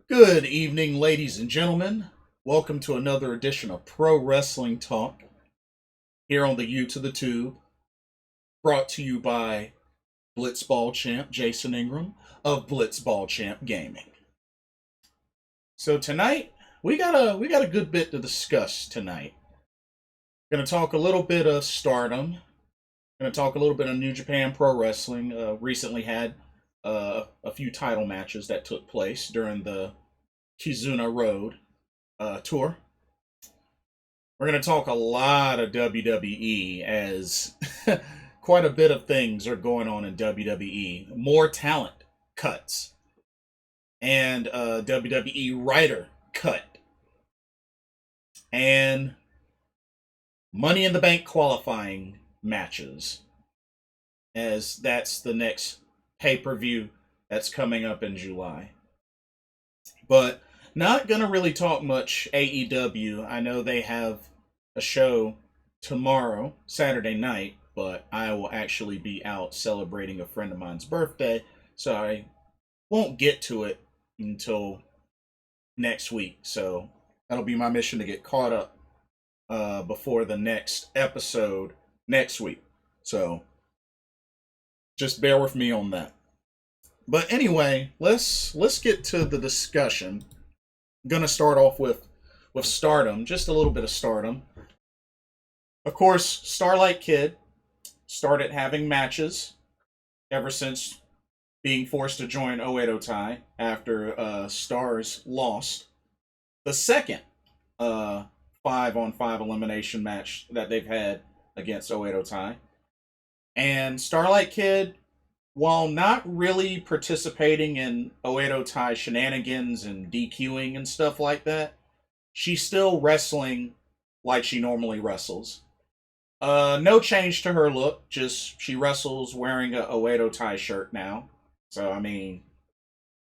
Good evening, ladies and gentlemen. Welcome to another edition of Pro Wrestling Talk here on the U to the Tube, brought to you by Blitzball Champ Jason Ingram of Blitzball Champ Gaming. So tonight we got a good bit to discuss tonight. Going to talk a little bit of Stardom. Going to talk a little bit of New Japan Pro Wrestling. Recently had a few title matches that took place during the Kizuna Road tour. We're going to talk a lot of WWE as quite a bit of things are going on in WWE. More talent cuts and WWE writer cut and Money in the Bank qualifying matches, as that's the next pay-per-view that's coming up in July. But not gonna really talk much AEW. I know they have a show tomorrow, Saturday night, but I will actually be out celebrating a friend of mine's birthday, so I won't get to it until next week. So that'll be my mission to get caught up before the next episode next week. So just bear with me on that. But anyway, let's get to the discussion. I'm gonna start off with Stardom, just a little bit of Stardom. Of course, Starlight Kid started having matches ever since being forced to join Oedo Tai after Stars lost the second 5-on-5 elimination match that they've had against Oedo Tai. And Starlight Kid, while not really participating in Oedo Tai shenanigans and DQing and stuff like that, she's still wrestling like she normally wrestles. No change to her look, just she wrestles wearing a Oedo Tai shirt now. So, I mean,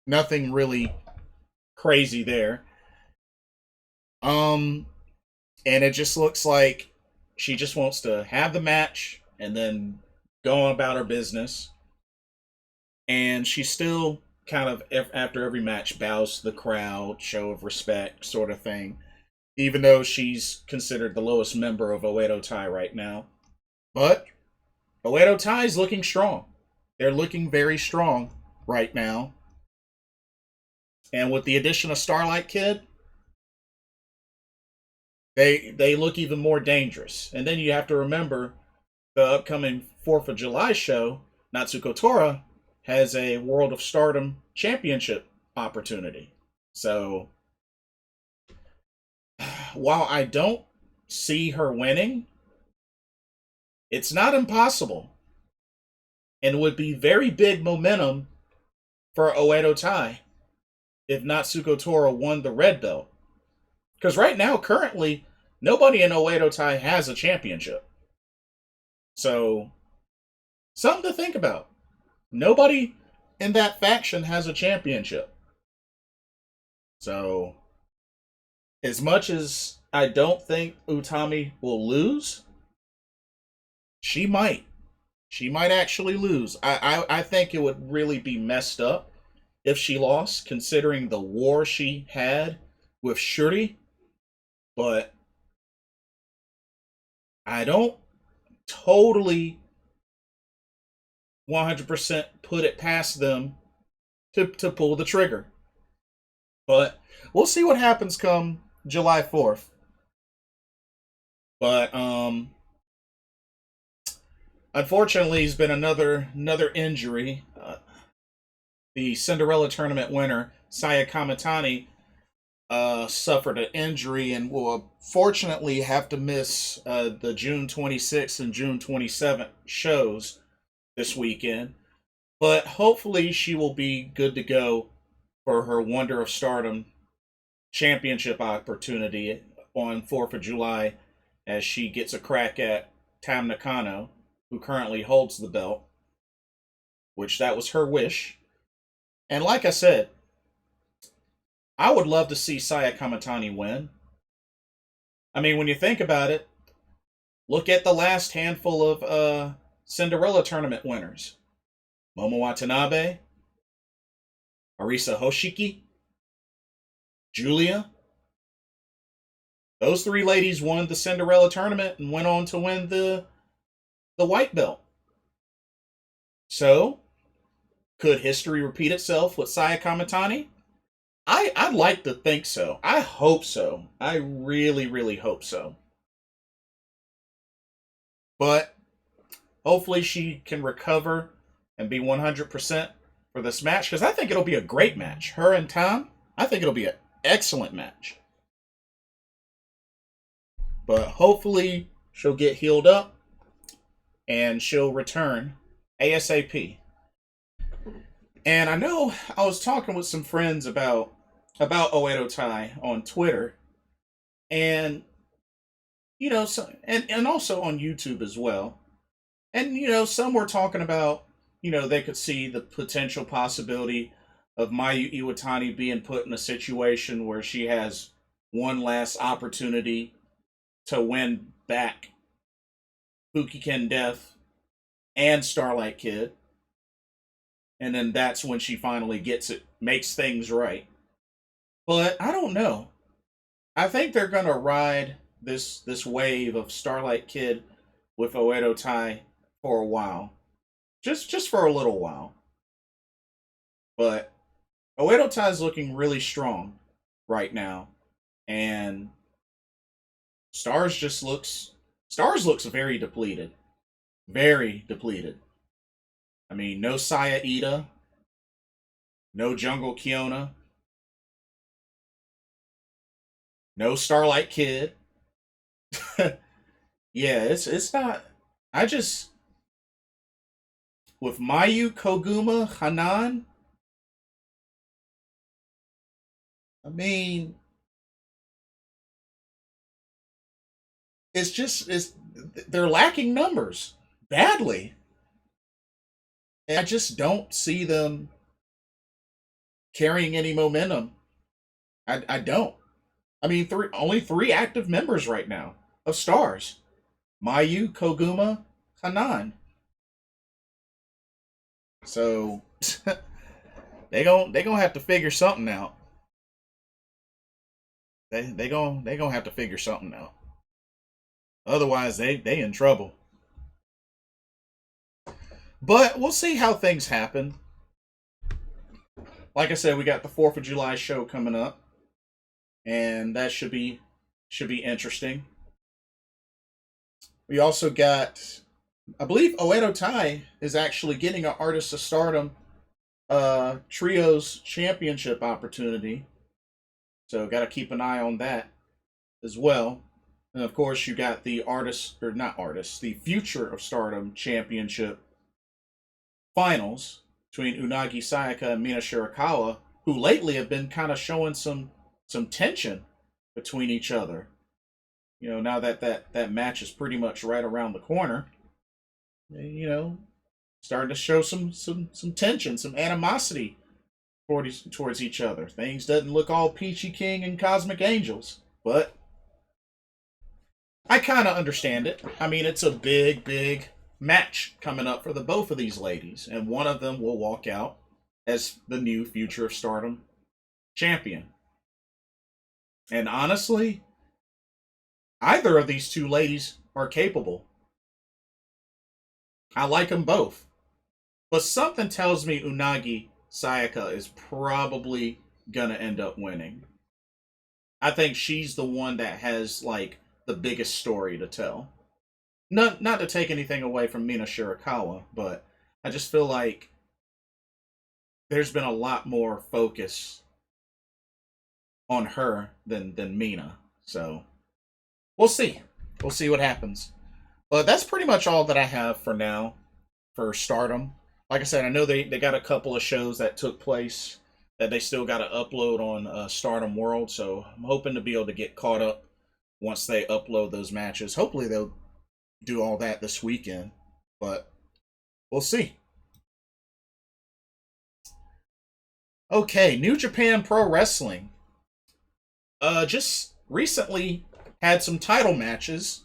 nothing really crazy there. And it just looks like she just wants to have the match and then go about her business. And she still kind of, after every match, bows to the crowd, show of respect, sort of thing. Even though she's considered the lowest member of Oedo Tai right now. But Oedo Tai is looking strong. They're looking very strong right now. And with the addition of Starlight Kid, they look even more dangerous. And then you have to remember the upcoming 4th of July show, Natsuko Tora has a World of Stardom championship opportunity. So, while I don't see her winning, it's not impossible. And would be very big momentum for Oedo Tai if Natsuko Tora won the red belt. Because right now, currently, nobody in Oedo Tai has a championship. So, something to think about. Nobody in that faction has a championship. So, as much as I don't think Utami will lose, she might. She might actually lose. I think it would really be messed up if she lost, considering the war she had with Shuri. But I don't totally 100% put it past them to pull the trigger. But we'll see what happens come July 4th. But unfortunately, he's been another injury. The Cinderella tournament winner, Saya Kamitani, suffered an injury and will fortunately have to miss the June 26th and June 27th shows this weekend. But hopefully she will be good to go for her Wonder of Stardom championship opportunity on 4th of July as she gets a crack at Tam Nakano, who currently holds the belt, which that was her wish. And like I said, I would love to see Saya Kamitani win. I mean, when you think about it, look at the last handful of Cinderella tournament winners. Momo Watanabe, Arisa Hoshiki, Julia. Those three ladies won the Cinderella tournament and went on to win the white belt. So, could history repeat itself with Saya Kamitani? I'd like to think so. I hope so. I really, really hope so. But hopefully she can recover and be 100% for this match because I think it'll be a great match. Her and Tom, I think it'll be an excellent match. But hopefully she'll get healed up and she'll return ASAP. And I know I was talking with some friends about Oedo Tai on Twitter, and and also on YouTube as well. And some were talking about they could see the potential possibility of Mayu Iwatani being put in a situation where she has one last opportunity to win back Fukiken Death and Starlight Kid. And then that's when she finally gets it, makes things right. But I don't know. I think they're gonna ride this wave of Starlight Kid with Oedo Tai for a while. Just for a little while. But Oedo Tai is looking really strong right now. And Stars looks very depleted. Very depleted. I mean, no Saya Ida, no Jungle Kiona, no Starlight Kid. Yeah, it's not. I just with Mayu Koguma Hanan. I mean, it's they're lacking numbers badly. And I just don't see them carrying any momentum. I don't. I mean, only three active members right now of Stars: Mayu, Koguma, Hanan. So they gonna have to figure something out. They gonna have to figure something out. Otherwise, they in trouble. But we'll see how things happen. Like I said, we got the 4th of July show coming up, and that should be interesting. We also got, I believe, Oedo Tai is actually getting an Artist of Stardom Trios Championship opportunity. So got to keep an eye on that as well. And of course, you got the the Future of Stardom Championship finals between Unagi Sayaka and Mina Shirakawa, who lately have been kind of showing some tension between each other. Now that match is pretty much right around the corner, starting to show some tension, some animosity towards each other. Things doesn't look all peachy king and cosmic angels, but I kind of understand it. I mean, it's a big match coming up for the both of these ladies, and one of them will walk out as the new Future of Stardom champion. And honestly, either of these two ladies are capable. I like them both. But something tells me Unagi Sayaka is probably gonna end up winning. I think she's the one that has like the biggest story to tell. Not to take anything away from Mina Shirakawa, but I just feel like there's been a lot more focus on her than Mina. So we'll see. We'll see what happens. But that's pretty much all that I have for now for Stardom. Like I said, I know they got a couple of shows that took place that they still got to upload on Stardom World, so I'm hoping to be able to get caught up once they upload those matches. Hopefully they'll do all that this weekend, but we'll see. Okay, New Japan Pro Wrestling. Just recently had some title matches.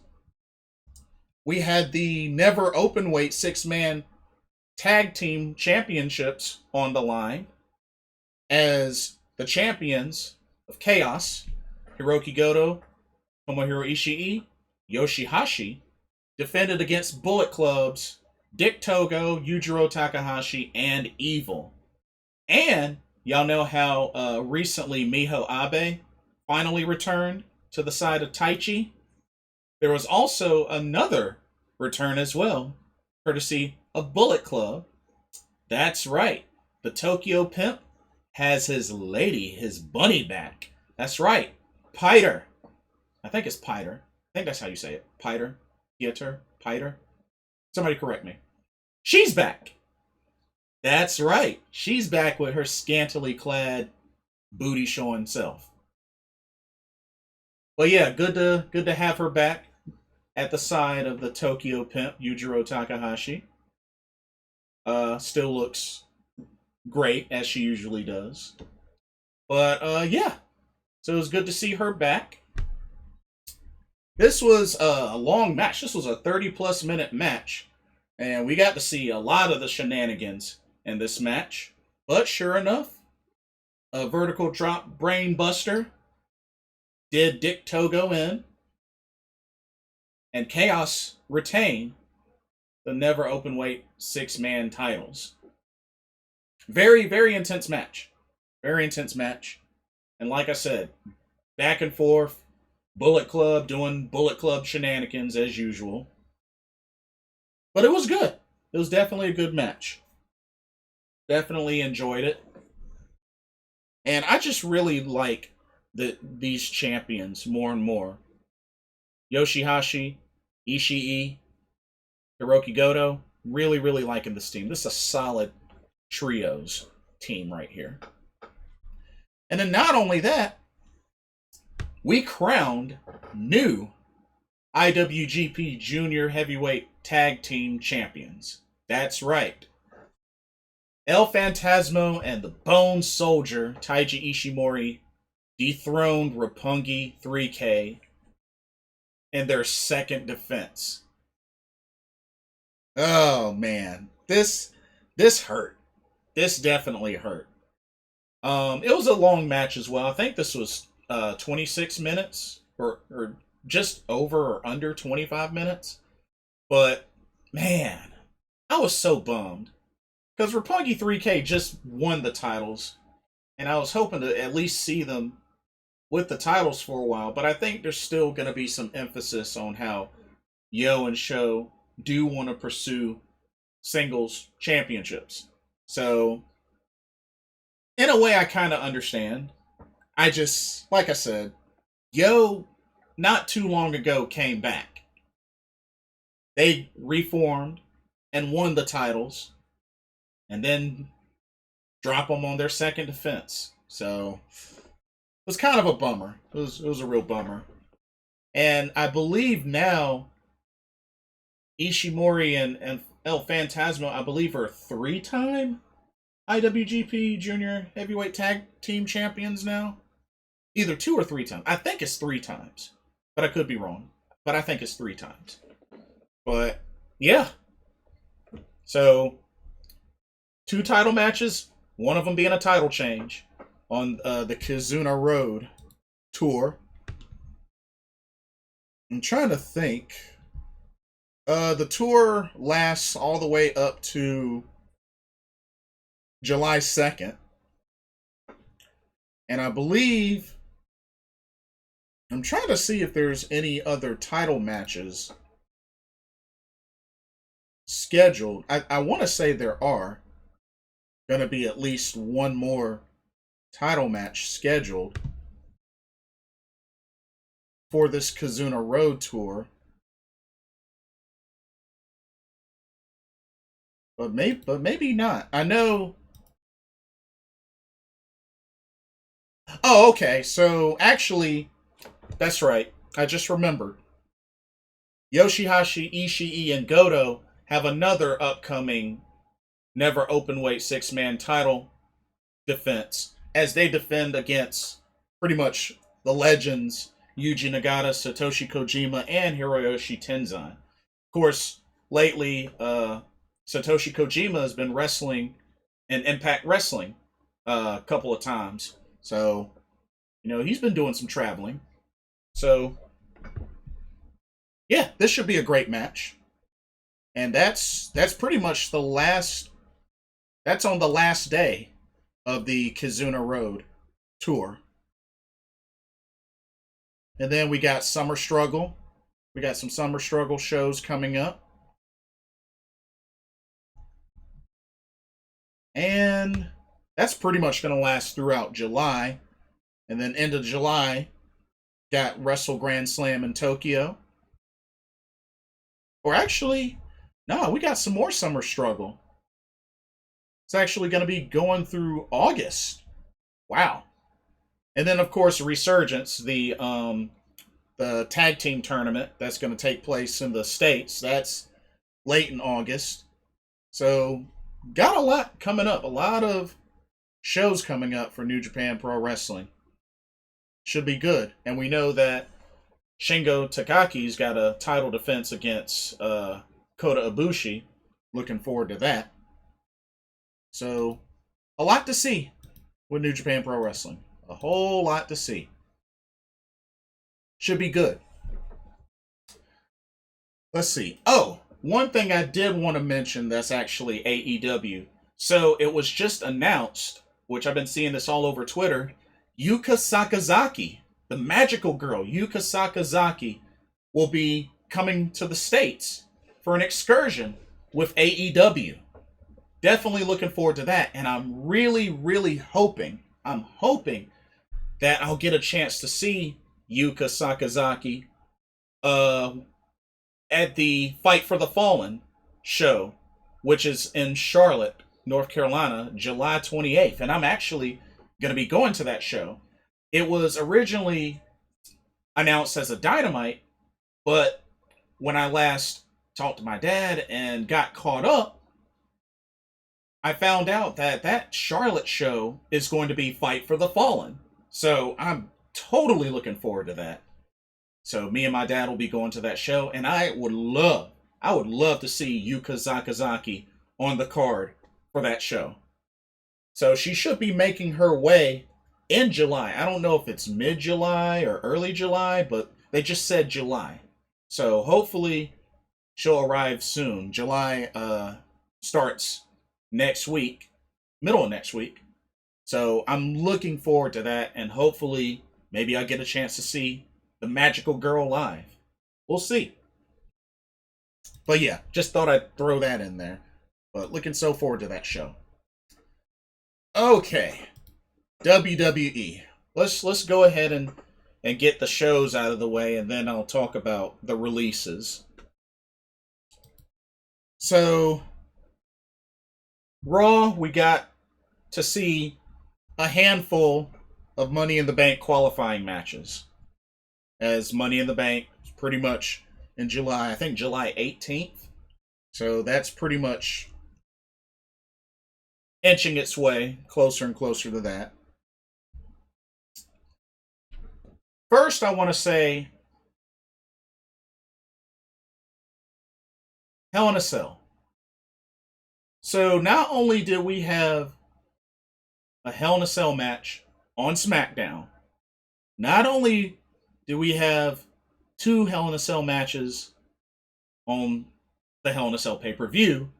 We had the Never Openweight 6-man tag team championships on the line as the champions, of Chaos, Hiroki Goto, Tomohiro Ishii, Yoshihashi, defended against Bullet Club's Dick Togo, Yujiro Takahashi, and Evil. And y'all know how recently Miho Abe finally returned to the side of Taichi? There was also another return as well, courtesy of Bullet Club. That's right. The Tokyo Pimp has his lady, his bunny back. That's right. Piter. I think it's Piter. I think that's how you say it. Piter. Pieter. Piter. Somebody correct me. She's back. That's right. She's back with her scantily clad, booty showing self. But yeah, good to have her back at the side of the Tokyo Pimp, Yujiro Takahashi. Still looks great as she usually does. But yeah, so it was good to see her back. This was a long match. This was a 30-plus minute match. And we got to see a lot of the shenanigans in this match. But sure enough, a vertical drop brain buster did Dick Togo in. And Chaos retain the never open weight 6-man titles. Very, very intense match. Very intense match. And like I said, back and forth, Bullet Club doing Bullet Club shenanigans as usual. But it was good. It was definitely a good match. Definitely enjoyed it. And I just really like these champions more and more. Yoshihashi, Ishii, Hiroki Goto. Really, really liking this team. This is a solid trios team right here. And then not only that, we crowned new IWGP Junior Heavyweight Tag Team Champions. That's right. El Phantasmo and the Bone Soldier, Taiji Ishimori, dethroned Roppongi 3K in their second defense. Oh man, this hurt. This definitely hurt. It was a long match as well. I think this was 26 minutes or just over or under 25 minutes. But man, I was so bummed because Roppongi 3K just won the titles, and I was hoping to at least see them with the titles for a while. But I think there's still going to be some emphasis on how Yo and Sho do want to pursue singles championships. So, in a way, I kind of understand. I just, like I said, Yo, not too long ago, came back. They reformed and won the titles, and then drop them on their second defense. So, it was kind of a bummer. It was a real bummer. And I believe now, Ishimori and El Phantasmo, I believe, are 3-time IWGP Junior Heavyweight Tag Team Champions now. Either 2 or 3 times. I think it's 3 times. But I could be wrong. But I think it's 3 times. But, yeah. So, 2 title matches. One of them being a title change on the Kizuna Road tour. I'm trying to think. The tour lasts all the way up to July 2nd. And I believe, I'm trying to see if there's any other title matches scheduled. I want to say there are going to be at least one more title match scheduled for this Kizuna Road tour. But maybe not. I know. Oh, okay. So actually, that's right. I just remembered. Yoshihashi, Ishii, and Goto have another upcoming never openweight 6-man title defense as they defend against pretty much the legends Yuji Nagata, Satoshi Kojima, and Hiroyoshi Tenzan. Of course, lately, Satoshi Kojima has been wrestling in Impact Wrestling a couple of times. So You know, he's been doing some traveling. So, yeah, this should be a great match. And that's pretty much the last that's on the last day of the Kizuna Road tour. And then we got Summer Struggle. We got some Summer Struggle shows coming up. And that's pretty much going to last throughout July. And then end of July, got Wrestle Grand Slam in Tokyo. Or actually, no, we got some more Summer Struggle. It's actually going to be going through August. Wow. And then of course Resurgence, the tag team tournament that's going to take place in the States. That's late in August. So got a lot coming up. A lot of shows coming up for New Japan Pro Wrestling. Should be good. And we know that Shingo Takaki's got a title defense against Kota Ibushi. Looking forward to that. So, a lot to see with New Japan Pro Wrestling. A whole lot to see. Should be good. Let's see. Oh, one thing I did want to mention that's actually AEW. So, it was just announced, which I've been seeing this all over Twitter, Yuka Sakazaki, the magical girl, Yuka Sakazaki, will be coming to the States for an excursion with AEW. Definitely looking forward to that. And I'm really hoping that I'll get a chance to see Yuka Sakazaki at the Fight for the Fallen show, which is in Charlotte, North Carolina, July 28th. And I'm actually going to be going to that show. It was originally announced as a Dynamite, but when I last talked to my dad and got caught up, I found out that that Charlotte show is going to be Fight for the Fallen. So I'm totally looking forward to that. So me and my dad will be going to that show, and I would love to see Yuka Sakazaki on the card for that show. So she should be making her way in July. I don't know if it's mid-July or early July, but they just said July. So hopefully she'll arrive soon. July starts next week, middle of next week. So I'm looking forward to that, and hopefully maybe I'll get a chance to see the magical girl live. We'll see. But yeah, just thought I'd throw that in there. But looking so forward to that show. Okay, WWE. Let's go ahead and get the shows out of the way, and then I'll talk about the releases. So, Raw, we got to see a handful of Money in the Bank qualifying matches. As Money in the Bank is pretty much in July, I think July 18th. So that's pretty much inching its way closer and closer to that. First, I want to say Hell in a Cell. So not only did we have a Hell in a Cell match on SmackDown, not only did we have two Hell in a Cell matches on the Hell in a Cell pay-per-view,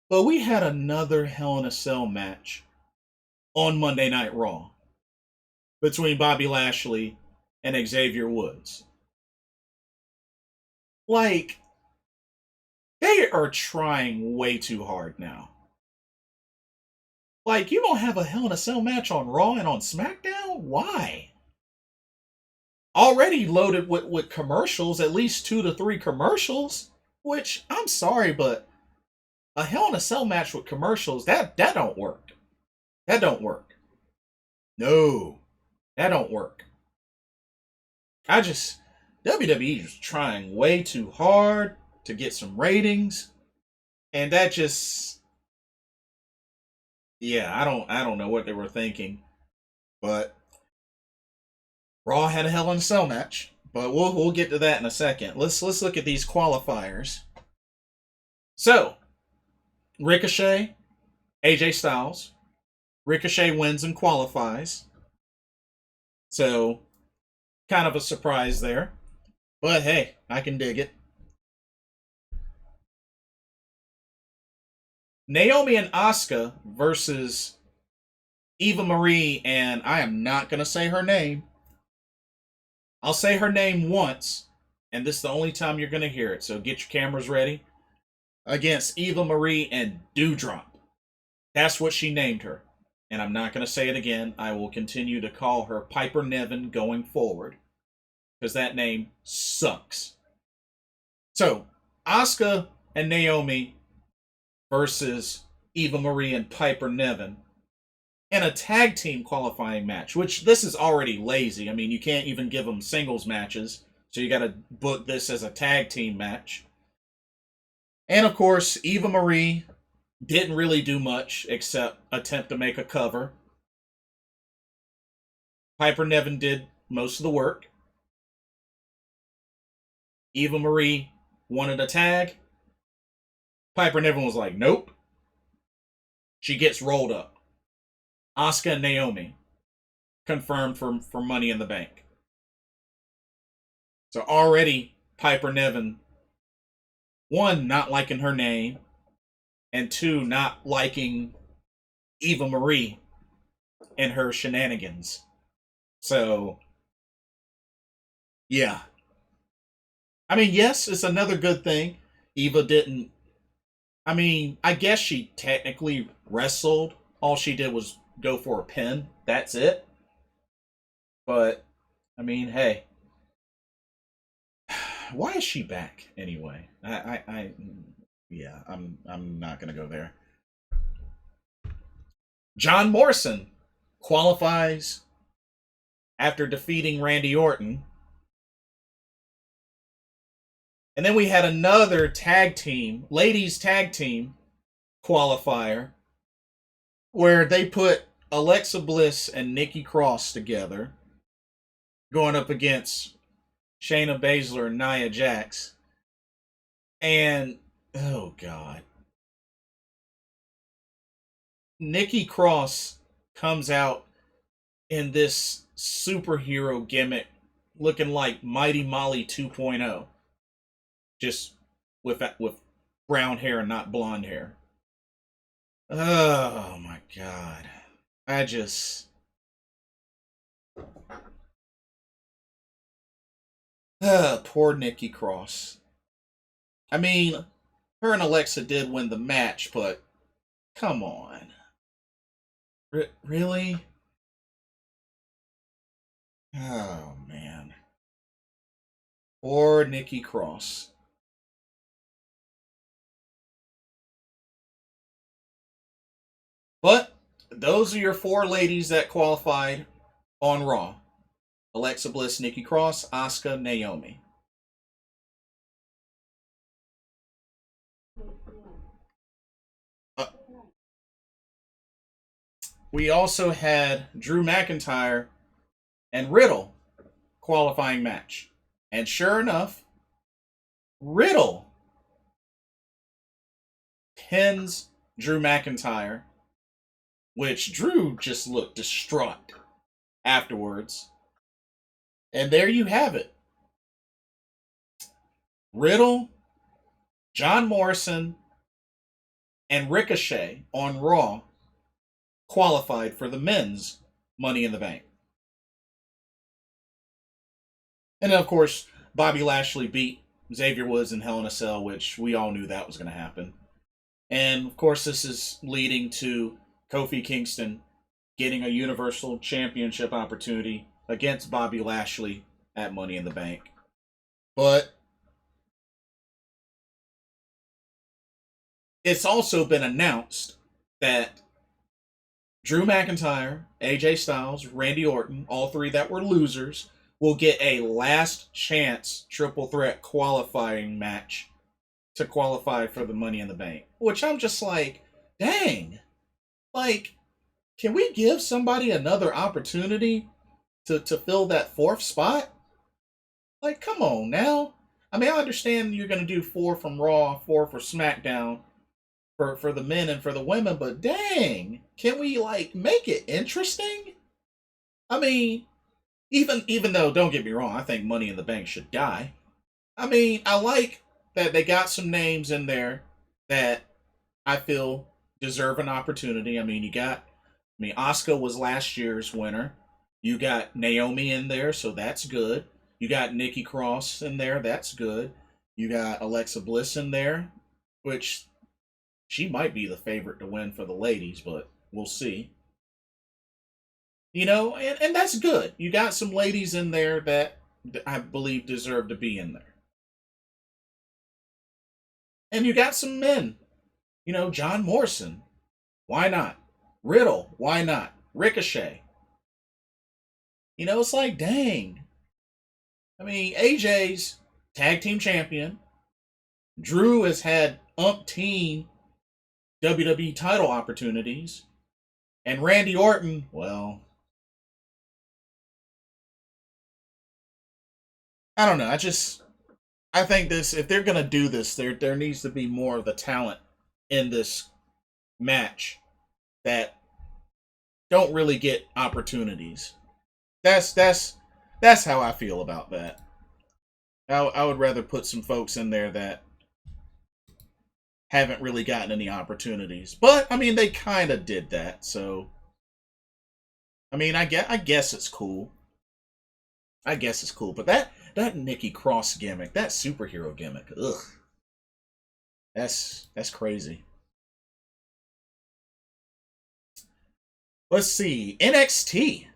but we had another Hell in a Cell match on Monday Night Raw between Bobby Lashley and Xavier Woods. Like, they are trying way too hard now. Like, you don't have a Hell in a Cell match on Raw and on SmackDown? Why? Already loaded with commercials, at least 2 to 3 commercials, which, I'm sorry, but a Hell in a Cell match with commercials, that don't work. That don't work. No, that don't work. WWE is trying way too hard to get some ratings, and that just, yeah, I don't know what they were thinking, but Raw had a Hell in a Cell match, but we'll get to that in a second. Let's look at these qualifiers. So, Ricochet, AJ Styles. Ricochet wins and qualifies. So, kind of a surprise there. But hey, I can dig it. Naomi and Asuka versus Eva Marie, and I am not going to say her name. I'll say her name once, and this is the only time you're going to hear it. So get your cameras ready. Against Eva Marie and Dewdrop. That's what she named her. And I'm not going to say it again. I will continue to call her Piper Niven going forward. Because that name sucks. So, Asuka and Naomi versus Eva Marie and Piper Niven in a tag team qualifying match, which this is already lazy. I mean, you can't even give them singles matches. So you got to book this as a tag team match. And of course, Eva Marie didn't really do much except attempt to make a cover. Piper Niven did most of the work. Eva Marie wanted a tag. Piper Niven was like, nope. She gets rolled up. Asuka and Naomi confirmed for Money in the Bank. So already Piper Niven, one, not liking her name, and two, not liking Eva Marie and her shenanigans. So, yeah. I mean, yes, it's another good thing. Eva didn't. I mean, I guess she technically wrestled. All she did was go for a pin. That's it. But, I mean, hey. Why is she back anyway? Yeah, I'm not gonna go there. John Morrison qualifies after defeating Randy Orton. And then we had another tag team, ladies tag team qualifier, where they put Alexa Bliss and Nikki Cross together, going up against Shayna Baszler and Nia Jax. And, oh God. Nikki Cross comes out in this superhero gimmick looking like Mighty Molly 2.0. Just with brown hair and not blonde hair. Oh my God. I just. Poor Nikki Cross. I mean, her and Alexa did win the match, but come on. Really? Oh, man. Poor Nikki Cross. But those are your four ladies that qualified on Raw. Alexa Bliss, Nikki Cross, Asuka, Naomi. Uh, we also had Drew McIntyre and Riddle qualifying match. And sure enough, Riddle pins Drew McIntyre, which Drew just looked distraught afterwards. And there you have it. Riddle, John Morrison, and Ricochet on Raw qualified for the men's Money in the Bank. And then, of course, Bobby Lashley beat Xavier Woods in Hell in a Cell, which we all knew that was going to happen. And, of course, this is leading to Kofi Kingston getting a Universal Championship opportunity against Bobby Lashley at Money in the Bank. But it's also been announced that Drew McIntyre, AJ Styles, Randy Orton, all three that were losers, will get a last chance triple threat qualifying match to qualify for the Money in the Bank. Which I'm just like, dang. Like, can we give somebody another opportunity to fill that fourth spot? Like, come on now. I mean, I understand you're going to do 4 from Raw, 4 for SmackDown, for the men and for the women, but dang, can we, like, make it interesting? I mean, Even though, don't get me wrong, I think Money in the Bank should die. I mean, I like that they got some names in there that I feel deserve an opportunity. I mean, Asuka was last year's winner. You got Naomi in there, so that's good. You got Nikki Cross in there, that's good. You got Alexa Bliss in there, which she might be the favorite to win for the ladies, but we'll see. And that's good. You got some ladies in there that I believe deserve to be in there. And you got some men. John Morrison. Why not? Riddle. Why not? Ricochet. It's like, dang. I mean, AJ's tag team champion. Drew has had umpteen WWE title opportunities. And Randy Orton, well, I don't know. I think this, if they're gonna do this, there needs to be more of the talent in this match that don't really get opportunities. That's how I feel about that. I would rather put some folks in there that haven't really gotten any opportunities. But I mean, they kind of did that, so I mean, I guess it's cool. I guess it's cool. But that Nikki Cross gimmick, that superhero gimmick, ugh, that's crazy. Let's see, NXT.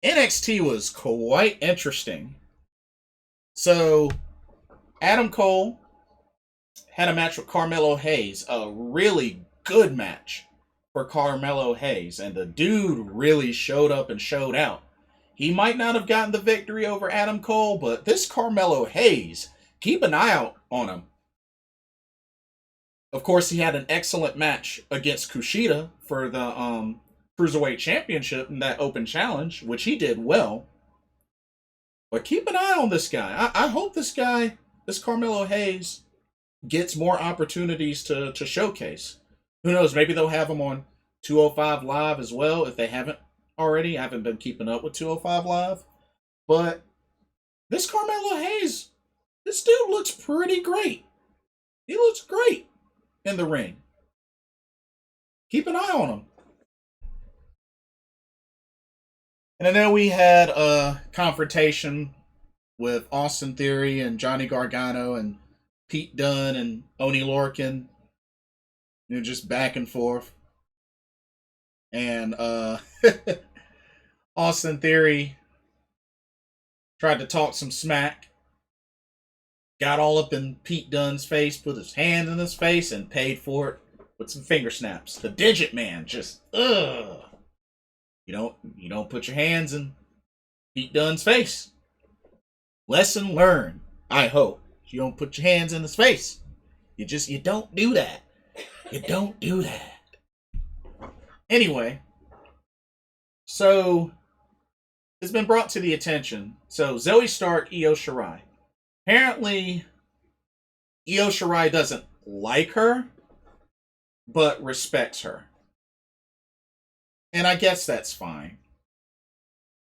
NXT was quite interesting. So Adam Cole had a match with Carmelo Hayes, a really good match for Carmelo Hayes, and the dude really showed up and showed out. He might not have gotten the victory over Adam Cole, but this Carmelo Hayes, keep an eye out on him. Of course, he had an excellent match against Kushida for the Cruiserweight Championship in that open challenge, which he did well. But keep an eye on this guy. I hope this Carmelo Hayes, gets more opportunities to showcase. Who knows? Maybe they'll have him on 205 Live as well if they haven't already. I haven't been keeping up with 205 Live. But this Carmelo Hayes, this dude looks pretty great. He looks great in the ring. Keep an eye on him. And then we had a confrontation with Austin Theory and Johnny Gargano and Pete Dunne and Oni Lorcan. Just back and forth. And Austin Theory tried to talk some smack. Got all up in Pete Dunne's face, put his hand in his face, and paid for it with some finger snaps. The Digit Man just, ugh. You don't put your hands in Pete Dunne's face. Lesson learned, I hope. You don't put your hands in his face. You don't do that. You don't do that. Anyway, so it's been brought to the attention. So Zoe Stark, Io Shirai. Apparently, Io Shirai doesn't like her, but respects her. And I guess that's fine.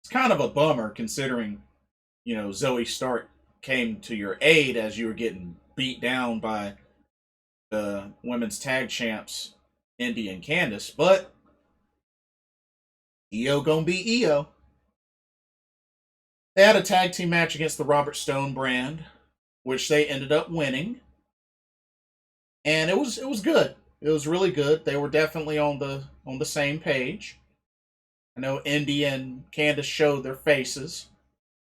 It's kind of a bummer considering, Zoe Stark came to your aid as you were getting beat down by the women's tag champs, Indy and Candice. But Io gonna be Io. They had a tag team match against the Robert Stone brand, which they ended up winning. And it was good. It was really good. They were definitely on the same page. I know Indy and Candice showed their faces,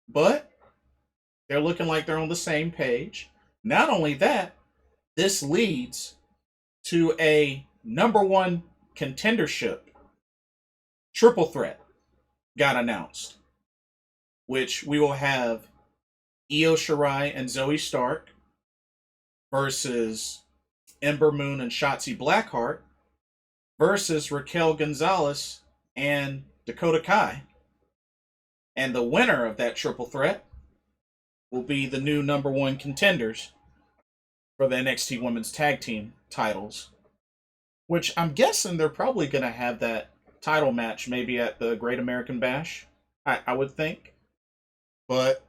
but they're looking like they're on the same page. Not only that, this leads to a number one contendership triple threat got announced, which we will have Io Shirai and Zoe Stark versus Ember Moon and Shotzi Blackheart versus Raquel Gonzalez and Dakota Kai. And the winner of that triple threat will be the new number one contenders for the NXT Women's Tag Team titles. Which I'm guessing they're probably going to have that title match maybe at the Great American Bash. I would think. But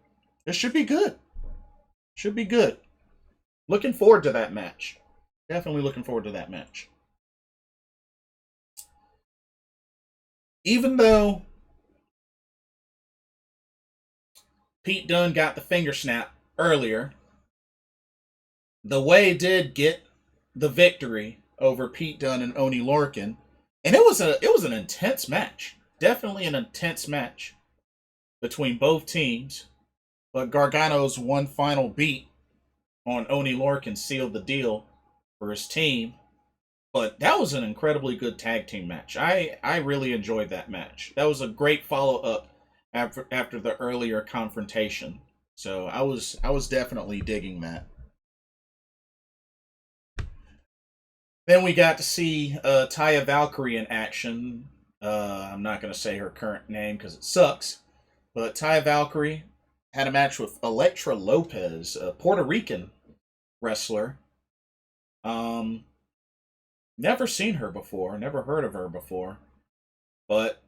it should be good. Should be good. Looking forward to that match. Definitely looking forward to that match. Even though Pete Dunne got the finger snap earlier, the Way did get the victory over Pete Dunne and Oney Lorcan, and it was an intense match. Definitely an intense match between both teams. But Gargano's one final beat on Oney Lorcan sealed the deal for his team. But that was an incredibly good tag team match. I really enjoyed that match. That was a great follow up after the earlier confrontation. So I was definitely digging that. Then we got to see Taya Valkyrie in action. I'm not going to say her current name because it sucks. But Taya Valkyrie had a match with Elektra Lopez, a Puerto Rican wrestler. Um, Never seen her before, never heard of her before. But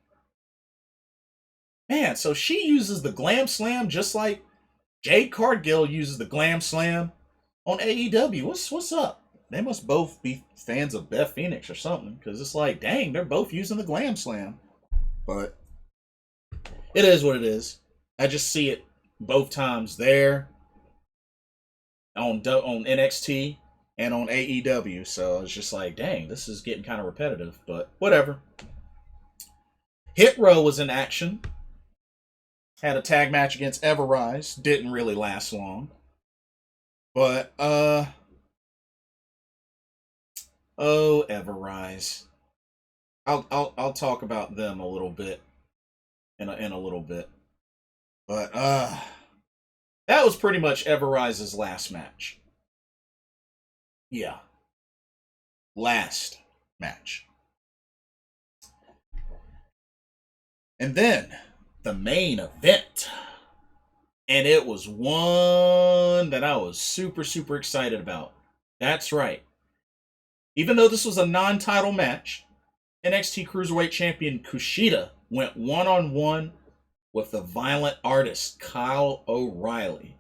man, so she uses the Glam Slam just like Jade Cargill uses the Glam Slam on AEW. What's up? They must both be fans of Beth Phoenix or something, because it's like, dang, they're both using the Glam Slam. But it is what it is. I just see it both times there on NXT and on AEW. So it's just like, dang, this is getting kind of repetitive. But whatever. Hit Row was in action. Had a tag match against Everrise. Didn't really last long. But oh, Everrise. I'll talk about them a little bit in a little bit. But that was pretty much Everrise's last match. Yeah, last match. And then the main event. And it was one that I was super, super excited about. That's right. Even though this was a non title match, NXT Cruiserweight Champion Kushida went one on one with the violent artist Kyle O'Reilly.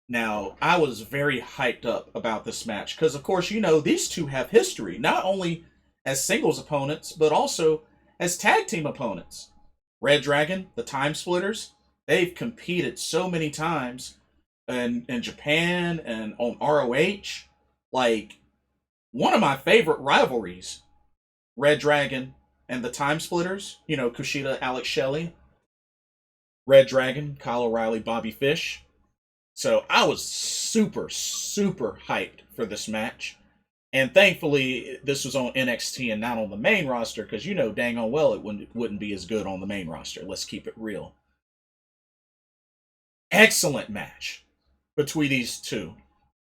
Now, I was very hyped up about this match because, of course, these two have history, not only as singles opponents, but also as tag team opponents. Red Dragon, the Time Splitters, they've competed so many times in Japan and on ROH. Like, one of my favorite rivalries, Red Dragon and the Time Splitters, Kushida, Alex Shelley, Red Dragon, Kyle O'Reilly, Bobby Fish. So I was super, super hyped for this match. And thankfully, this was on NXT and not on the main roster, because dang on well it wouldn't be as good on the main roster. Let's keep it real. Excellent match between these two.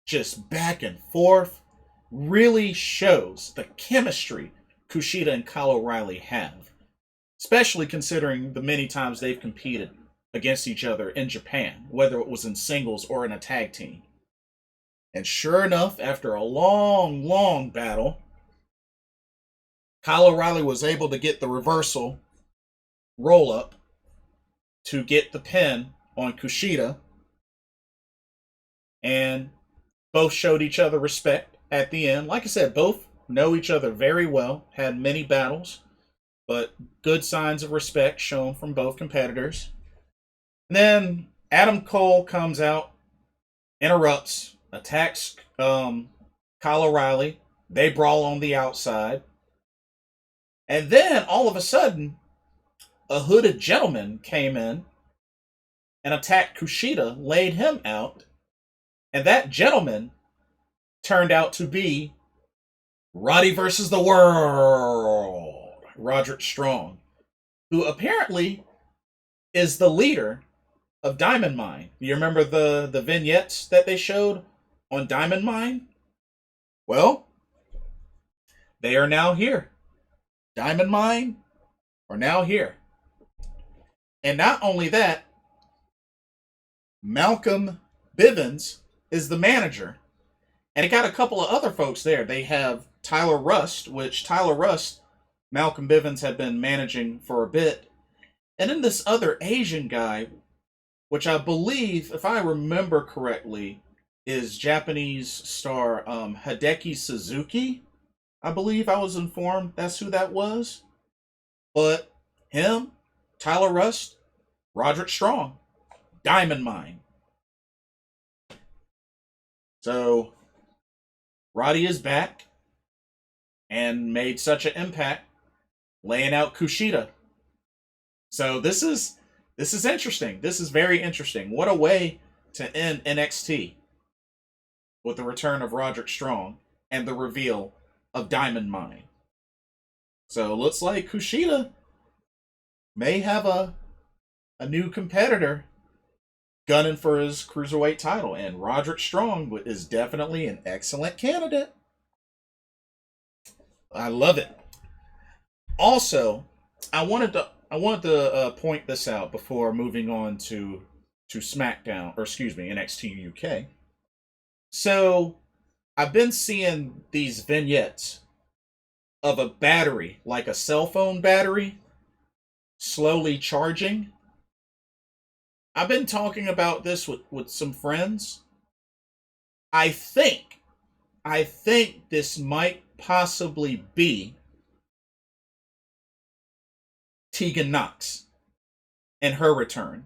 Just back and forth. Really shows the chemistry Kushida and Kyle O'Reilly have. Especially considering the many times they've competed against each other in Japan, whether it was in singles or in a tag team. And sure enough, after a long, long battle, Kyle O'Reilly was able to get the reversal roll up to get the pin on Kushida. And both showed each other respect at the end. Like I said, both know each other very well, had many battles, but good signs of respect shown from both competitors. And then Adam Cole comes out, interrupts, attacks Kyle O'Reilly. They brawl on the outside. And then, all of a sudden, a hooded gentleman came in and attacked Kushida, laid him out. And that gentleman turned out to be Roddy versus the World, Roderick Strong, who apparently is the leader of Diamond Mine. You remember the vignettes that they showed on Diamond Mine? Well, they are now here. Diamond Mine are now here. And not only that, Malcolm Bivens is the manager. And it got a couple of other folks there. They have Tyler Rust, which Tyler Rust, Malcolm Bivens had been managing for a bit. And then this other Asian guy, which I believe, if I remember correctly, is Japanese star Hideki Suzuki. I believe I was informed that's who that was. But him, Tyler Rust, Roderick Strong, Diamond Mine. So Roddy is back and made such an impact, laying out Kushida. So this is interesting. This is very interesting. What a way to end NXT with the return of Roderick Strong and the reveal of Diamond Mine. So it looks like Kushida may have a new competitor gunning for his cruiserweight title, and Roderick Strong is definitely an excellent candidate. I love it. Also, I wanted to point this out before moving on to SmackDown, or excuse me, NXT UK. So I've been seeing these vignettes of a battery, like a cell phone battery, slowly charging. I've been talking about this with some friends. I think I think this might possibly be Tegan Knox and her return.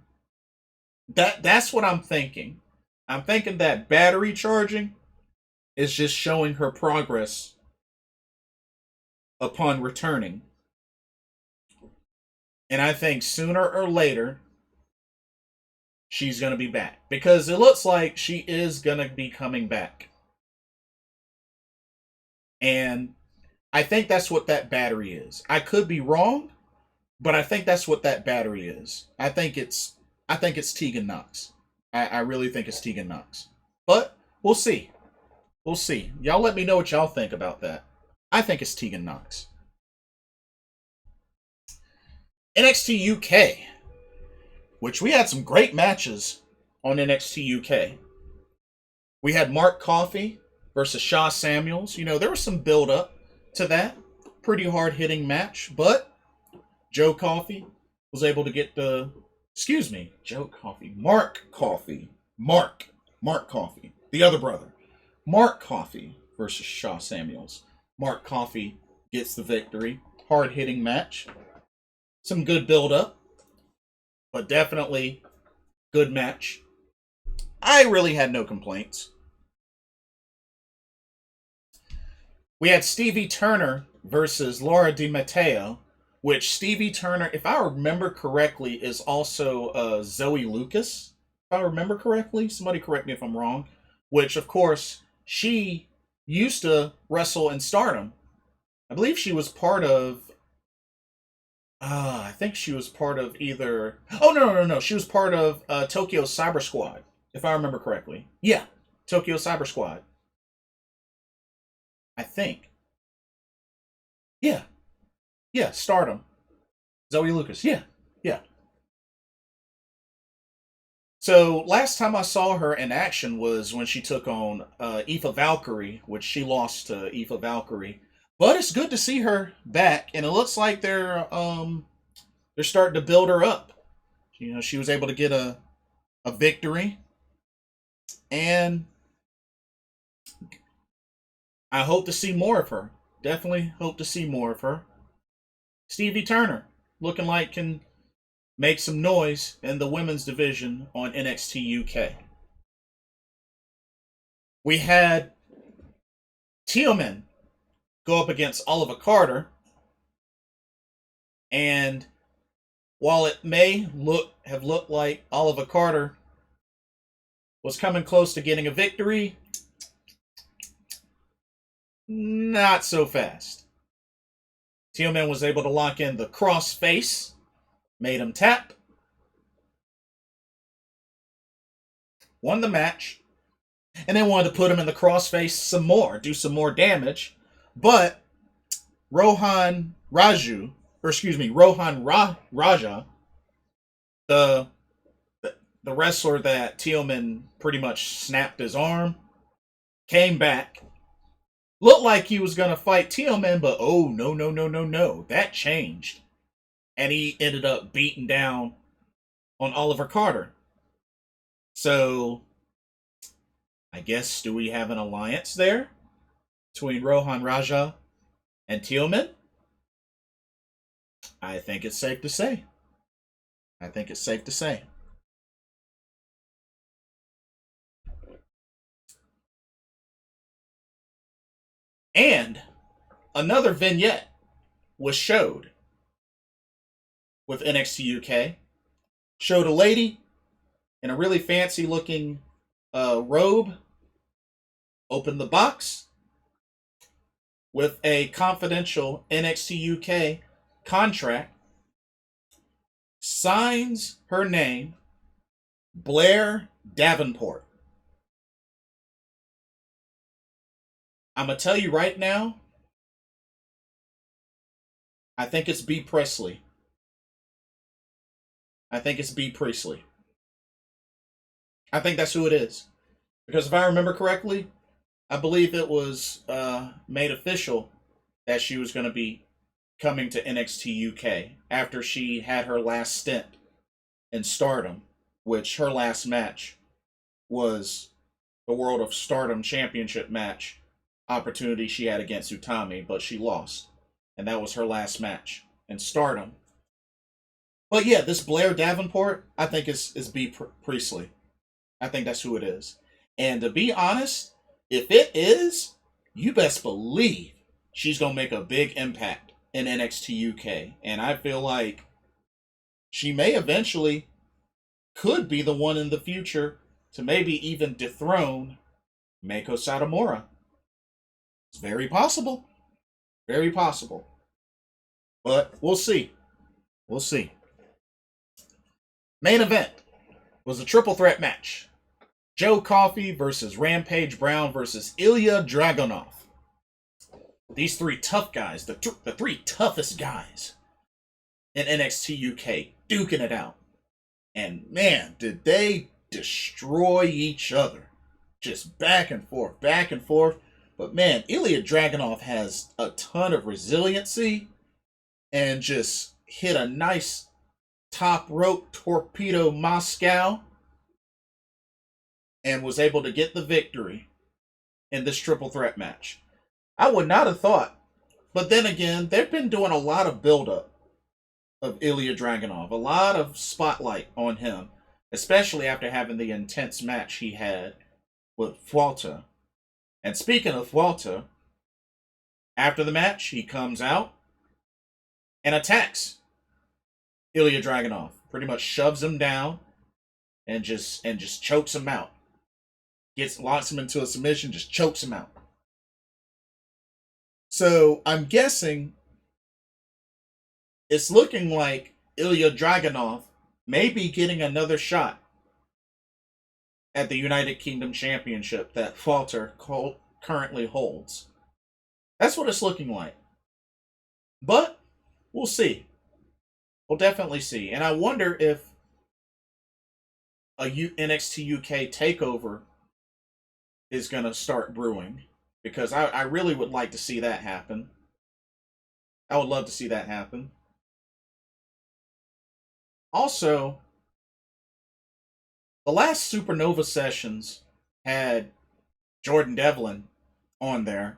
That's what I'm thinking. I'm thinking that battery charging is just showing her progress upon returning. And I think sooner or later she's going to be back because it looks like she is going to be coming back. And I think that's what that battery is. I could be wrong, but I think that's what that battery is. I think it's Tegan Knox. I really think it's Tegan Knox. But we'll see. We'll see. Y'all let me know what y'all think about that. I think it's Tegan Knox. NXT UK, which we had some great matches on NXT UK. We had Mark Coffey versus Shaw Samuels. You know, there was some build up to that. Pretty hard hitting match, but Joe Coffey was able to get the. Excuse me, Joe Coffey. Mark Coffey. Mark Coffey. The other brother. Mark Coffey versus Shaw Samuels. Mark Coffey gets the victory. Hard hitting match. Some good build up, but definitely good match. I really had no complaints. We had Stevie Turner versus Laura Di Matteo, which Stevie Turner, if I remember correctly, is also Zoe Lucas. If I remember correctly, somebody correct me if I'm wrong. Which, of course, she used to wrestle in Stardom. I believe she was part of. I think she was part of either. Oh no! She was part of Tokyo Cyber Squad, if I remember correctly. Yeah, Tokyo Cyber Squad. I think. Yeah, yeah, Stardom. Zoe Lucas. Yeah, yeah. So last time I saw her in action was when she took on Aoife Valkyrie, which she lost to Aoife Valkyrie. But it's good to see her back, and it looks like they're starting to build her up. You know, she was able to get a victory, and I hope to see more of her. Definitely hope to see more of her. Stevie Turner looking like can make some noise in the women's division on NXT UK. We had Tealman go up against Oliver Carter, and while it may have looked like Oliver Carter was coming close to getting a victory, not so fast. Tealman was able to lock in the cross face, made him tap, won the match, and then wanted to put him in the crossface some more, do some more damage. But Rohan Raja, the the wrestler that Tealman pretty much snapped his arm, came back. Looked like he was gonna fight Tealman, but oh no. That changed. and he ended up beating down on Oliver Carter. So I guess, do we have an alliance there between Rohan Raja and Teal'c? I think it's safe to say. I think it's safe to say. And another vignette was showed with NXT UK. Showed a lady in a really fancy looking robe open the box with a confidential NXT UK contract, signs her name, Blair Davenport. I'm going to tell you right now, I think it's B. Presley. I think it's B. Priestley. I think that's who it is. Because if I remember correctly, I believe it was made official that she was going to be coming to NXT UK after she had her last stint in Stardom, which her last match was the World of Stardom Championship match opportunity she had against Utami, but she lost. And that was her last match in Stardom. But yeah, this Blair Davenport, I think is B. Priestley. I think that's who it is. And to be honest, if it is, you best believe she's going to make a big impact in NXT UK. And I feel like she may eventually could be the one in the future to maybe even dethrone Meiko Satomura. It's very possible. Very possible. But we'll see. We'll see. Main event was a triple threat match. Joe Coffey versus Rampage Brown versus Ilya Dragunov. These three tough guys, the three toughest guys in NXT UK, duking it out. And man, did they destroy each other. Just back and forth, back and forth. But man, Ilya Dragunov has a ton of resiliency and just hit a nice top rope torpedo Moscow and was able to get the victory in this triple threat match. I would not have thought. But then again, they've been doing a lot of build-up of Ilya Dragunov, a lot of spotlight on him, especially after having the intense match he had with Vuelta. And speaking of Vuelta, after the match, he comes out and attacks Ilya Dragunov. Pretty much shoves him down and just chokes him out. Locks him into a submission, just chokes him out. So I'm guessing it's looking like Ilya Dragunov may be getting another shot at the United Kingdom Championship that Falter currently holds. That's what it's looking like. But we'll see. We'll definitely see. And I wonder if a NXT UK takeover is going to start brewing. Because I really would like to see that happen. I would love to see that happen. Also, the last Supernova sessions had Jordan Devlin on there,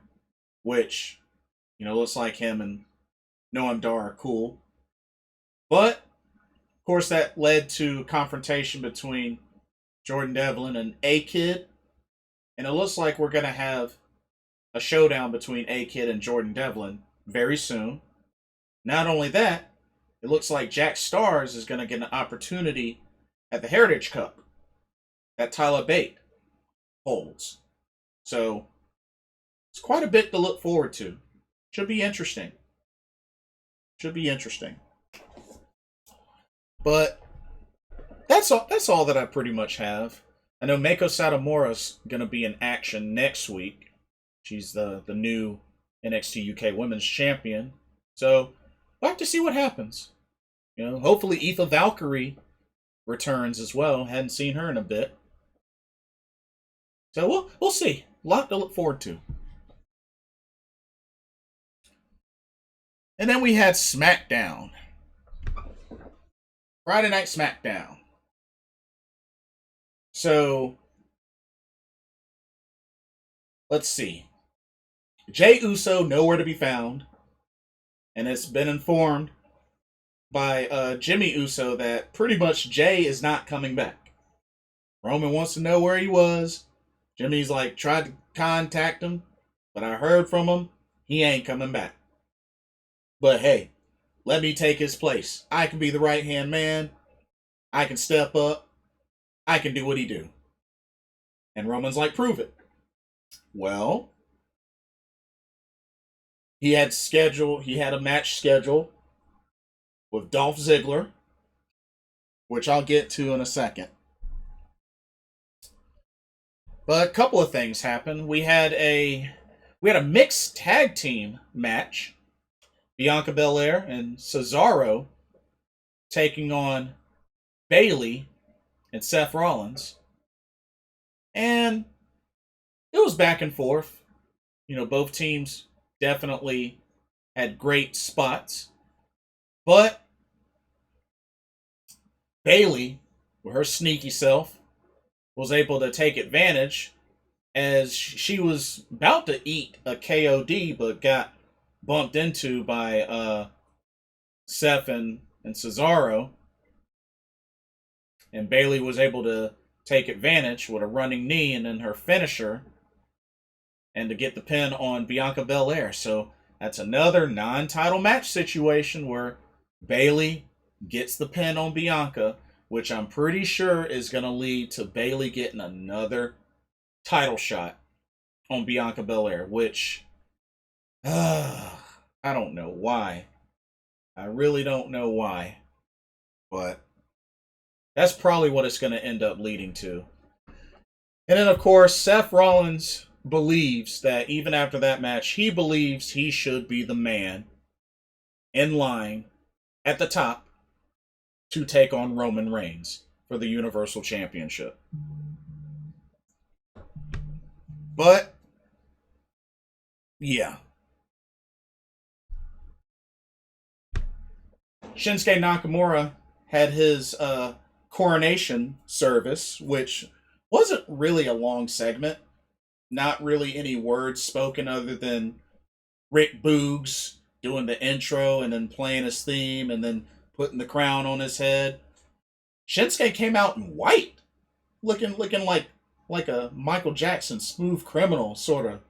which, looks like him and Noam Dar are cool. But, of course, that led to confrontation between Jordan Devlin and A-Kid. And it looks like we're going to have a showdown between A-Kid and Jordan Devlin very soon. Not only that, it looks like Jack Stars is going to get an opportunity at the Heritage Cup that Tyler Bate holds. So, it's quite a bit to look forward to. Should be interesting. Should be interesting. But that's all that I pretty much have. I know Meiko Satomura's going to be in action next week. She's the new NXT UK Women's Champion. So, we'll have to see what happens. Hopefully Aoife Valkyrie returns as well. Hadn't seen her in a bit. So, we'll see. A lot to look forward to. And then we had SmackDown. Friday Night SmackDown. So let's see. Jey Uso nowhere to be found, and it's been informed by Jimmy Uso that pretty much Jey is not coming back. Roman wants to know where he was. Jimmy's like tried to contact him, but I heard from him he ain't coming back. But hey, let me take his place. I can be the right hand man. I can step up. I can do what he do. And Roman's like, prove it. Well, he had a match scheduled with Dolph Ziggler, which I'll get to in a second. But a couple of things happened. We had a mixed tag team match. Bianca Belair and Cesaro taking on Bayley and Seth Rollins. And it was back and forth. You know, both teams definitely had great spots. But Bayley, with her sneaky self, was able to take advantage as she was about to eat a KOD but got bumped into by Seth and Cesaro. And Bayley was able to take advantage with a running knee and then her finisher and to get the pin on Bianca Belair. So that's another non-title match situation where Bayley gets the pin on Bianca, which I'm pretty sure is going to lead to Bayley getting another title shot on Bianca Belair, which I don't know why. I really don't know why. But that's probably what it's going to end up leading to. And then, of course, Seth Rollins believes that even after that match, he believes he should be the man in line at the top to take on Roman Reigns for the Universal Championship. But, yeah. Shinsuke Nakamura had his coronation service, which wasn't really a long segment. Not really any words spoken other than Rick Boogs doing the intro and then playing his theme and then putting the crown on his head. Shinsuke came out in white, looking like a Michael Jackson Smooth Criminal sort of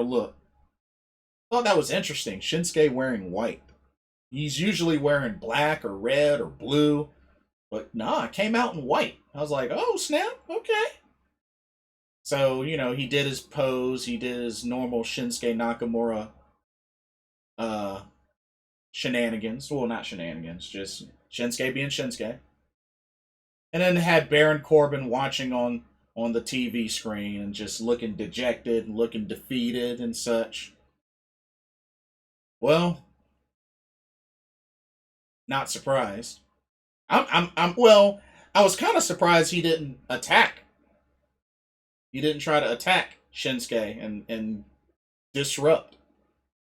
look. Thought that was interesting. Shinsuke wearing white. He's usually wearing black or red or blue, but nah, it came out in white. I was like, oh snap, okay. So, you know, he did his pose, he did his normal Shinsuke Nakamura shenanigans. Well, not shenanigans, just Shinsuke being Shinsuke. And then had Baron Corbin watching on the TV screen and just looking dejected and looking defeated and such. Well, not surprised. Well, I was kind of surprised he didn't attack. He didn't try to attack Shinsuke and disrupt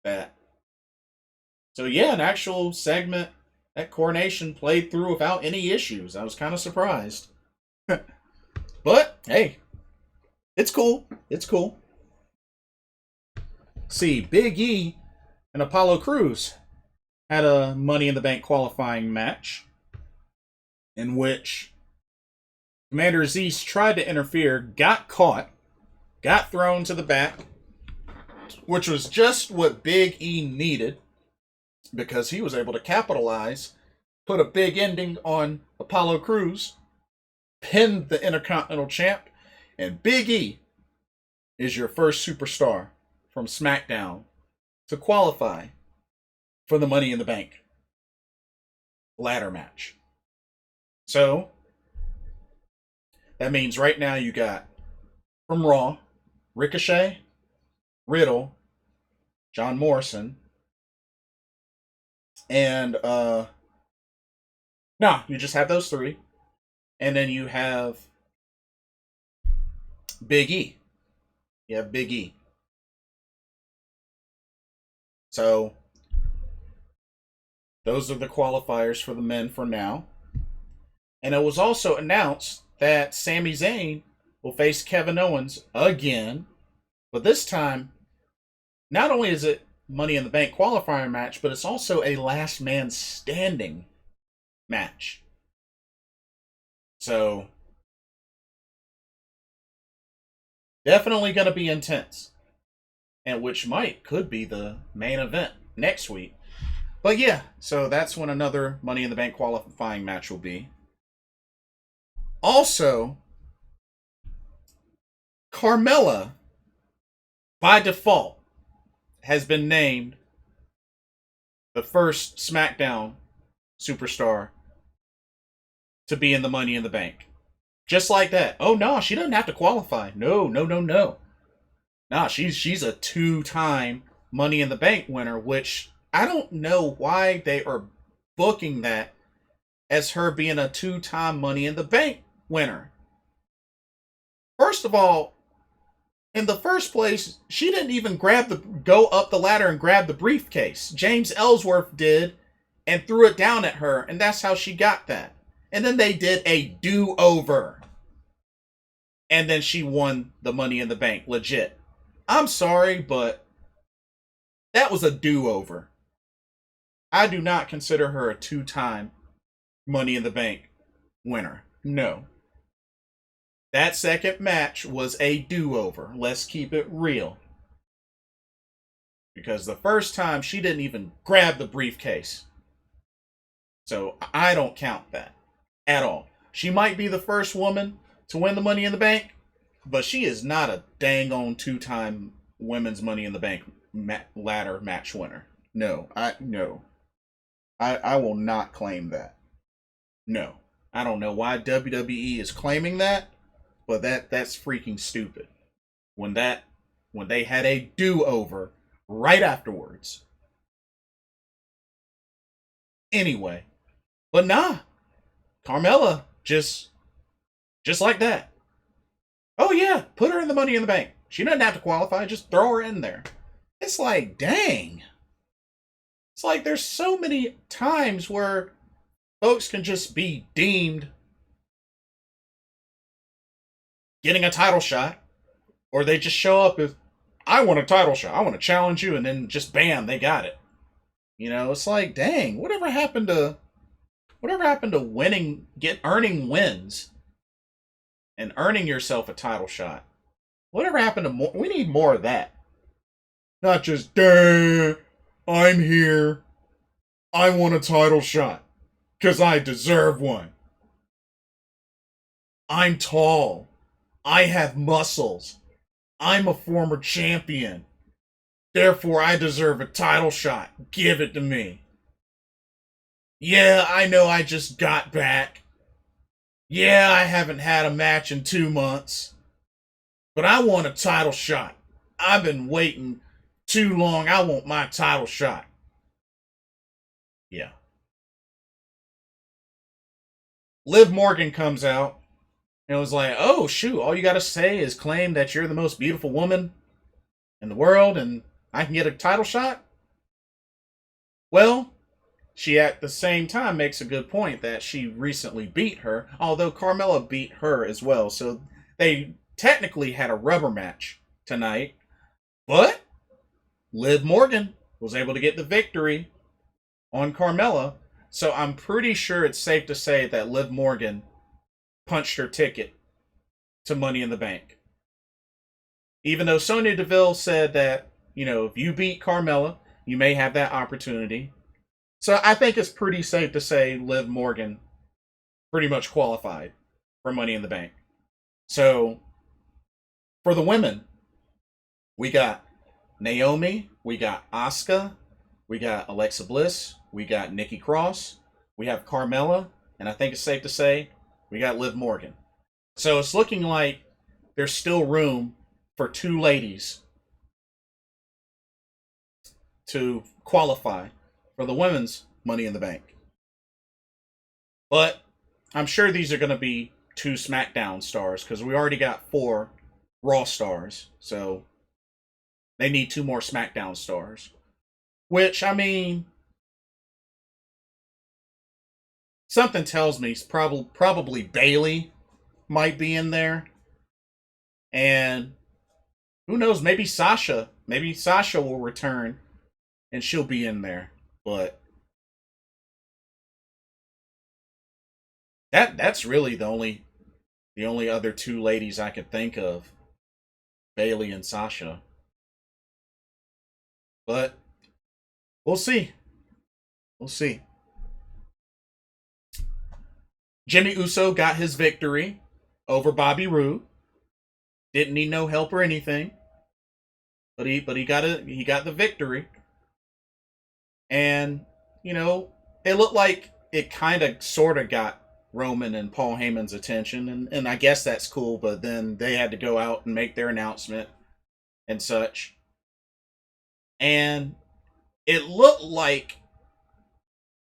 that. So yeah, an actual segment, that coronation played through without any issues. I was kind of surprised. But hey, it's cool. It's cool. See, Big E and Apollo Crews had a Money in the Bank qualifying match in which Commander Aziz tried to interfere, got caught, got thrown to the back, which was just what Big E needed because he was able to capitalize, put a big ending on Apollo Crews, pinned the Intercontinental Champ, and Big E is your first superstar from SmackDown to qualify for the Money in the Bank ladder match. So, that means right now you got from Raw, Ricochet, Riddle, John Morrison, and you just have those three. And then you have Big E. You have Big E. So those are the qualifiers for the men for now. And it was also announced that Sami Zayn will face Kevin Owens again. But this time, not only is it Money in the Bank qualifier match, but it's also a last man standing match. So, definitely going to be intense. And which could be the main event next week. But yeah, so that's when another Money in the Bank qualifying match will be. Also, Carmella, by default, has been named the first SmackDown superstar to be in the Money in the Bank. Just like that. Oh no, she doesn't have to qualify. No. Nah, she's a two-time Money in the Bank winner, which I don't know why they are booking that as her being a two-time Money in the Bank winner. First of all, in the first place, she didn't even go up the ladder and grab the briefcase. James Ellsworth did and threw it down at her, and that's how she got that. And then they did a do-over. And then she won the Money in the Bank, legit. I'm sorry, but that was a do-over. I do not consider her a two-time Money in the Bank winner. No. That second match was a do-over. Let's keep it real. Because the first time, she didn't even grab the briefcase. So I don't count that at all. She might be the first woman to win the Money in the Bank, but she is not a dang on two-time women's Money in the Bank ladder match winner. No. I will not claim that. No. I don't know why WWE is claiming that, but that's freaking stupid. When they had a do-over right afterwards. Anyway, but nah, Carmella just like that. Oh yeah, put her in the Money in the Bank. She doesn't have to qualify, just throw her in there. It's like, dang. It's like there's so many times where folks can just be deemed getting a title shot, or they just show up as, I want a title shot, I want to challenge you, and then just bam, they got it. You know, it's like, dang, whatever happened to earning wins and earning yourself a title shot? Whatever happened to more? We need more of that. Not just, dang, I'm here, I want a title shot because I deserve one. I'm tall, I have muscles, I'm a former champion. Therefore, I deserve a title shot. Give it to me. Yeah, I know I just got back. Yeah, I haven't had a match in 2 months. But I want a title shot. I've been waiting too long. I want my title shot. Yeah. Liv Morgan comes out and was like, oh, shoot, all you got to say is claim that you're the most beautiful woman in the world and I can get a title shot? Well, she at the same time makes a good point that she recently beat her, although Carmella beat her as well. So they technically had a rubber match tonight. But Liv Morgan was able to get the victory on Carmella. So I'm pretty sure it's safe to say that Liv Morgan punched her ticket to Money in the Bank. Even though Sonya Deville said that, if you beat Carmella, you may have that opportunity. So I think it's pretty safe to say Liv Morgan pretty much qualified for Money in the Bank. So for the women, we got Naomi, we got Asuka, we got Alexa Bliss, we got Nikki Cross, we have Carmella, and I think it's safe to say we got Liv Morgan. So it's looking like there's still room for two ladies to qualify for the women's Money in the Bank. But I'm sure these are going to be two SmackDown stars because we already got 4 Raw stars. So they need 2 more SmackDown stars. Which, I mean, Something tells me probably Bailey might be in there, and who knows? Maybe Sasha will return and she'll be in there. But that's really the only other two ladies I could think of, Bailey and Sasha. But we'll see. We'll see. Jimmy Uso got his victory over Bobby Roode. Didn't need no help or anything, but he got the victory. And it looked like it kind of sort of got Roman and Paul Heyman's attention, and I guess that's cool. But then they had to go out and make their announcement and such, and it looked like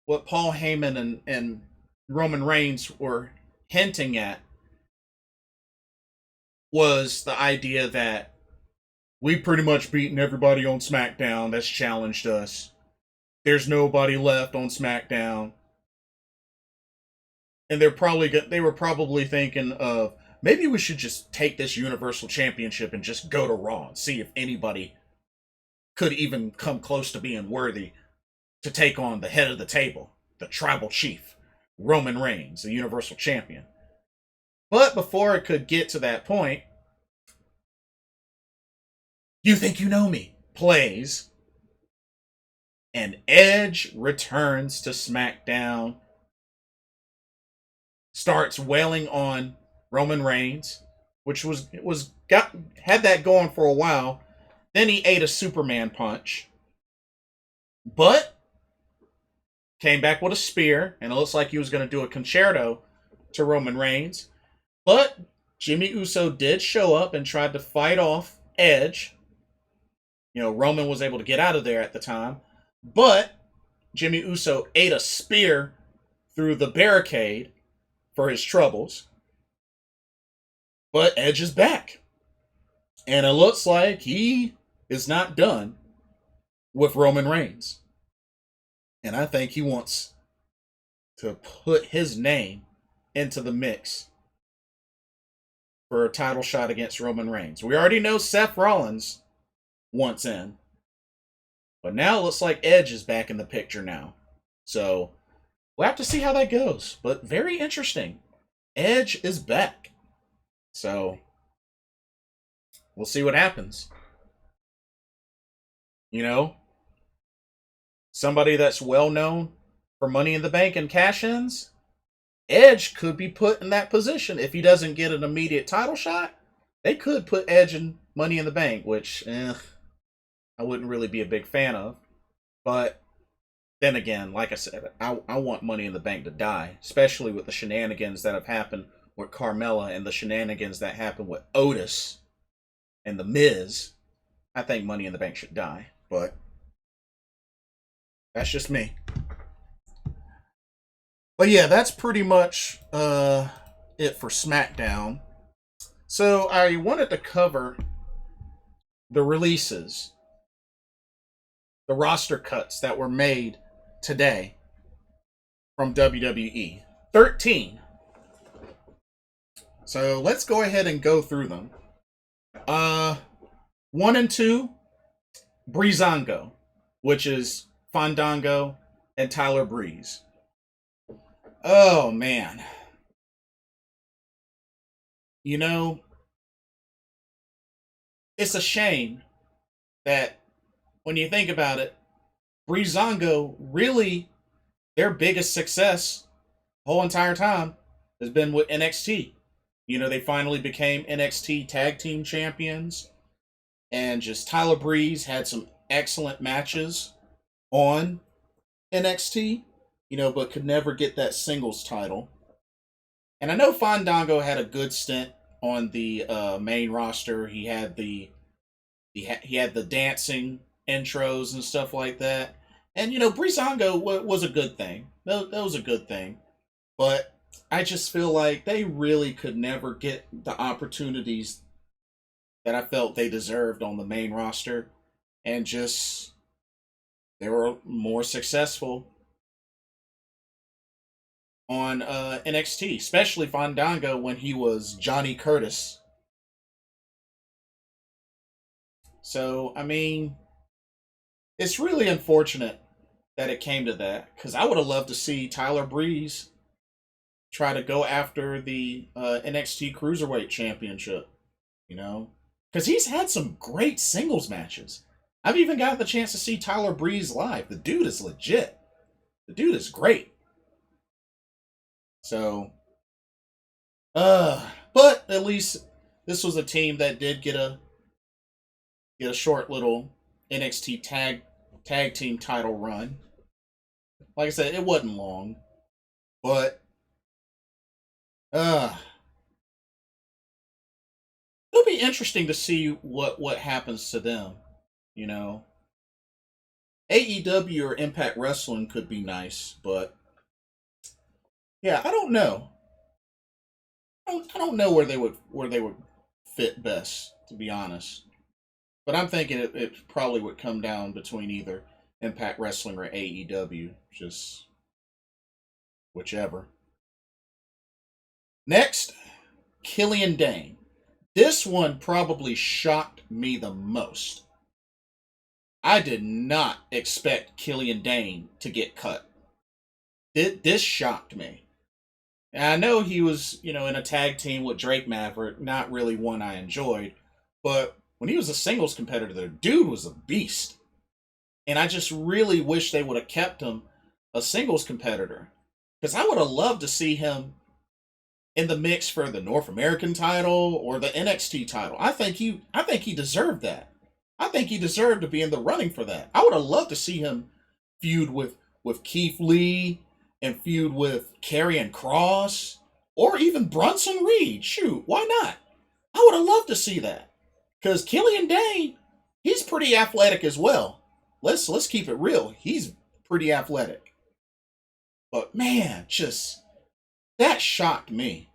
what Paul Heyman and Roman Reigns were hinting at was the idea that we pretty much beaten everybody on SmackDown that's challenged us. There's nobody left on SmackDown, and they were probably thinking of maybe we should just take this Universal Championship and just go to Raw and see if anybody could even come close to being worthy to take on the head of the table, the tribal chief, Roman Reigns, the Universal Champion. But before it could get to that point, You Think You Know Me plays, and Edge returns to SmackDown, starts wailing on Roman Reigns, which was got had that going for a while. Then he ate a Superman punch, but came back with a spear, and it looks like he was going to do a concerto to Roman Reigns. But Jimmy Uso did show up and tried to fight off Edge. Roman was able to get out of there at the time, but Jimmy Uso ate a spear through the barricade for his troubles. But Edge is back, and it looks like he is not done with Roman Reigns. And I think he wants to put his name into the mix for a title shot against Roman Reigns. We already know Seth Rollins wants in, but now it looks like Edge is back in the picture now. So we'll have to see how that goes. But very interesting. Edge is back. So we'll see what happens. Somebody that's well known for Money in the Bank and cash ins, Edge could be put in that position. If he doesn't get an immediate title shot, they could put Edge in Money in the Bank, which I wouldn't really be a big fan of. But then again, like I said, I want Money in the Bank to die, especially with the shenanigans that have happened with Carmella and the shenanigans that happened with Otis and The Miz. I think Money in the Bank should die, but that's just me. But yeah, that's pretty much it for SmackDown. So I wanted to cover the releases, the roster cuts that were made today from WWE. 13. So let's go ahead and go through them. 1 and 2, Breezango, which is Fandango and Tyler Breeze. Oh, man. It's a shame that when you think about it, Breezango really, their biggest success the whole entire time has been with NXT. They finally became NXT Tag Team Champions, and just Tyler Breeze had some excellent matches on NXT, but could never get that singles title. And I know Fandango had a good stint on the main roster. He had the dancing intros and stuff like that. And Breezango was a good thing. That was a good thing. But I just feel like they really could never get the opportunities that I felt they deserved on the main roster, and just they were more successful on NXT, especially Fandango when he was Johnny Curtis. So, I mean, it's really unfortunate that it came to that because I would have loved to see Tyler Breeze try to go after the NXT Cruiserweight Championship, you know? Because he's had some great singles matches. I've even got the chance to see Tyler Breeze live. The dude is legit. The dude is great. So, but at least this was a team that did get a short little NXT tag team title run. Like I said, it wasn't long, but uh it'll be interesting to see what happens to them. You know, AEW or Impact Wrestling could be nice, but yeah, I don't know. I don't know where they would fit best, to be honest. But I'm thinking it probably would come down between either Impact Wrestling or AEW, just whichever. Next, Killian Dane. This one probably shocked me the most. I did not expect Killian Dane to get cut. This shocked me. And I know he was, in a tag team with Drake Maverick, not really one I enjoyed, but when he was a singles competitor, the dude was a beast. And I just really wish they would have kept him a singles competitor. Because I would have loved to see him in the mix for the North American title or the NXT title. I think he deserved that. I think he deserved to be in the running for that. I would have loved to see him feud with Keith Lee and feud with Karrion Kross or even Bronson Reed. Shoot, why not? I would have loved to see that. Because Killian Dane, he's pretty athletic as well. Let's keep it real. He's pretty athletic. But man, just that shocked me.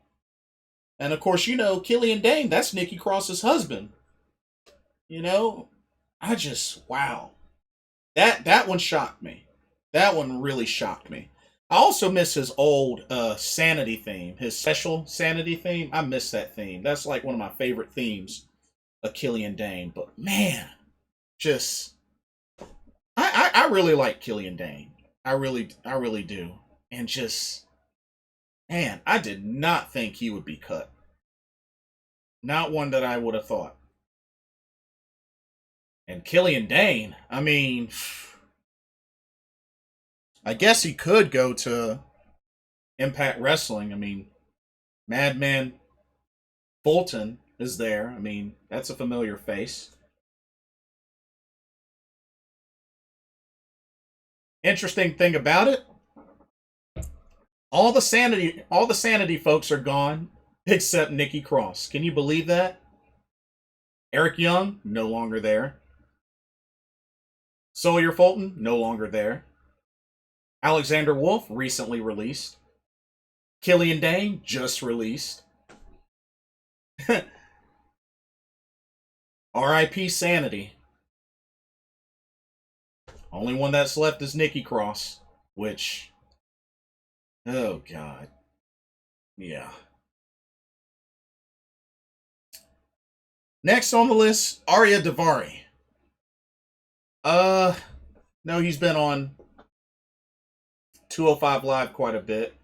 And of course, Killian Dane, that's Nikki Cross's husband. You know, I just wow. That one shocked me. That one really shocked me. I also miss his old Sanity theme, his special Sanity theme. I miss that theme. That's like one of my favorite themes of Killian Dane. But man, just I really like Killian Dane. I really do. And just man, I did not think he would be cut. Not one that I would have thought. And Killian Dane, I mean, I guess he could go to Impact Wrestling. I mean, Madman Fulton is there. I mean, that's a familiar face. Interesting thing about it, all the sanity folks are gone except Nikki Cross. Can you believe that? Eric Young, no longer there. Sawyer Fulton, no longer there. Alexander Wolf, recently released. Killian Dane, just released. R.I.P. Sanity. Only one that's left is Nikki Cross, which, oh god, yeah. Next on the list, Arya Davari. Uh, no, he's been on 205 Live quite a bit.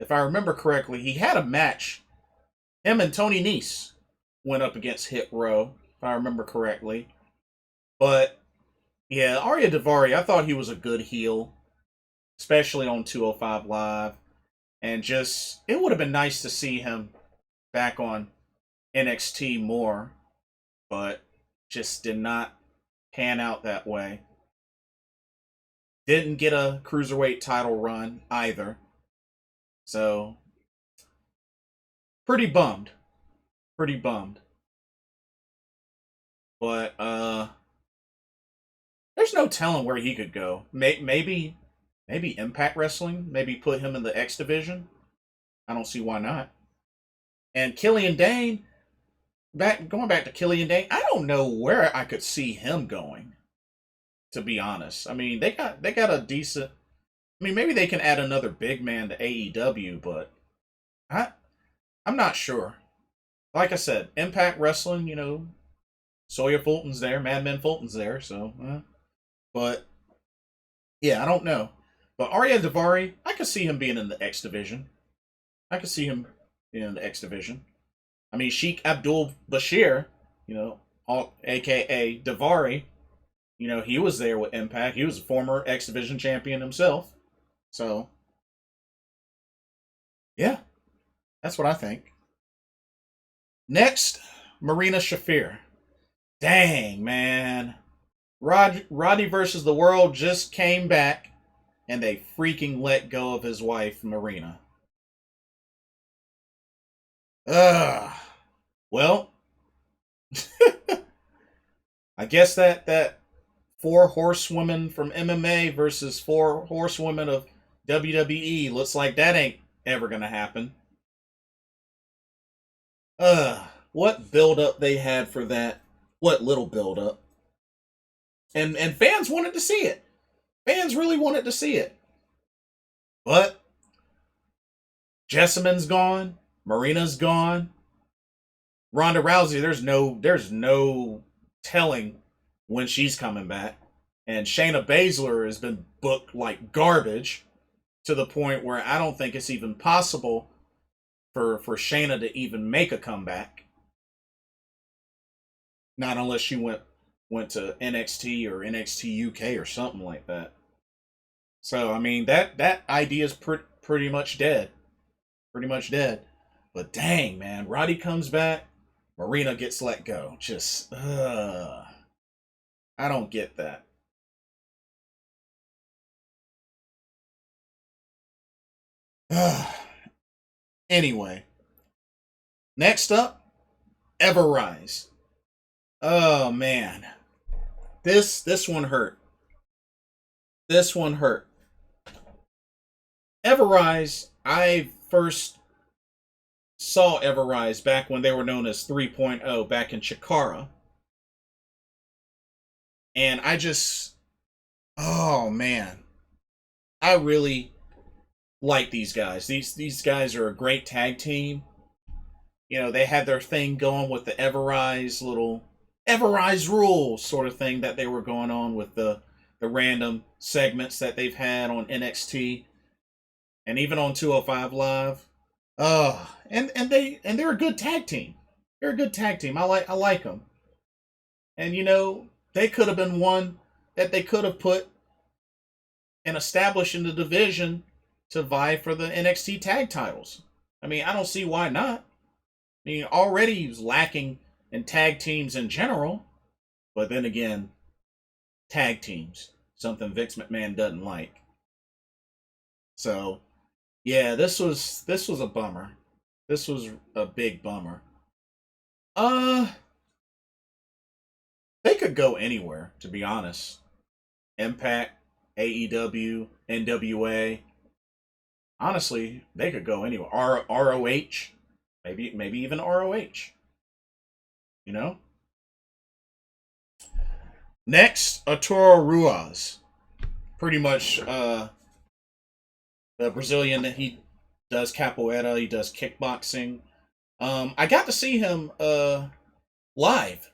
If I remember correctly, he had a match. Him and Tony Nese went up against Hit Row, if I remember correctly. But yeah, Arya Davari, I thought he was a good heel, especially on 205 Live. And just, it would have been nice to see him back on NXT more, but just did not pan out that way. Didn't get a cruiserweight title run either. So, pretty bummed. Pretty bummed. But, there's no telling where he could go. Maybe Impact Wrestling. Maybe put him in the X division. I don't see why not. And Killian Dane, going back to Killian Dane, I don't know where I could see him going. To be honest, I mean they got a decent I mean, maybe they can add another big man to AEW, but I I'm not sure. Like I said, Impact Wrestling, Sawyer Fulton's there, Madman Fulton's there, so. But yeah, I don't know. But Arya Davari, I could see him being in the X division. I could see him being in the X division. I mean, Sheik Abdul Bashir, aka Davari, he was there with Impact. He was a former X Division champion himself. So, yeah, that's what I think. Next, Marina Shafir. Dang, man. Roddy versus the World just came back and they freaking let go of his wife, Marina. Ugh. Well, I guess that four horsewomen from MMA versus four horsewomen of WWE looks like that ain't ever gonna happen. What build up they had for that? What little build up? And fans wanted to see it. Fans really wanted to see it. But Jessamine's gone. Marina's gone. Ronda Rousey, there's no telling when she's coming back. And Shayna Baszler has been booked like garbage to the point where I don't think it's even possible for Shayna to even make a comeback. Not unless she went to NXT or NXT UK or something like that. So I mean that idea is pretty much dead, pretty much dead. But dang man, Roddy comes back, Marina gets let go. Just I don't get that. Anyway, next up, Everrise. Oh man, this one hurt. This one hurt. Everrise, I first saw Everrise back when they were known as 3.0 back in Chikara. And I just, oh man, I really like these guys. These guys are a great tag team. They had their thing going with the Everrise little Everrise rules sort of thing that they were going on with the random segments that they've had on NXT and even on 205 Live. And they're a good tag team. They're a good tag team. I like them. And they could have been one that they could have put and established in the division to vie for the NXT tag titles. I mean, I don't see why not. I mean, already he's lacking in tag teams in general, but then again, tag teams, something Vince McMahon doesn't like. So, yeah, this was a bummer. This was a big bummer. Uh, they could go anywhere, to be honest. Impact, AEW, NWA. Honestly, they could go anywhere. ROH, maybe even ROH. You know. Next, Arturo Ruas. Pretty much the Brazilian that he does capoeira, he does kickboxing. I got to see him live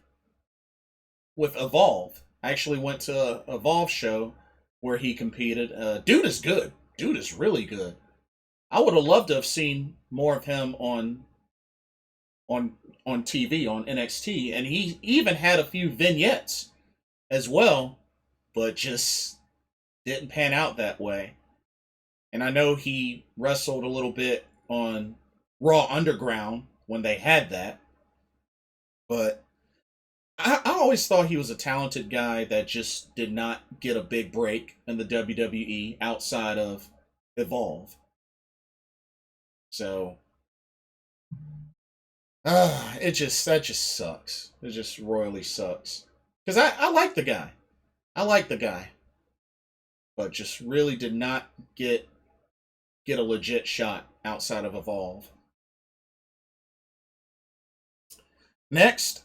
with Evolve. I actually went to a Evolve show where he competed. Dude is good. Dude is really good. I would have loved to have seen more of him on on TV on NXT, and he even had a few vignettes as well, but just didn't pan out that way. And I know he wrestled a little bit on Raw Underground when they had that, but I always thought he was a talented guy that just did not get a big break in the WWE outside of Evolve. So, that just sucks. It just royally sucks. Because I like the guy. I like the guy. But just really did not get a legit shot outside of Evolve. Next,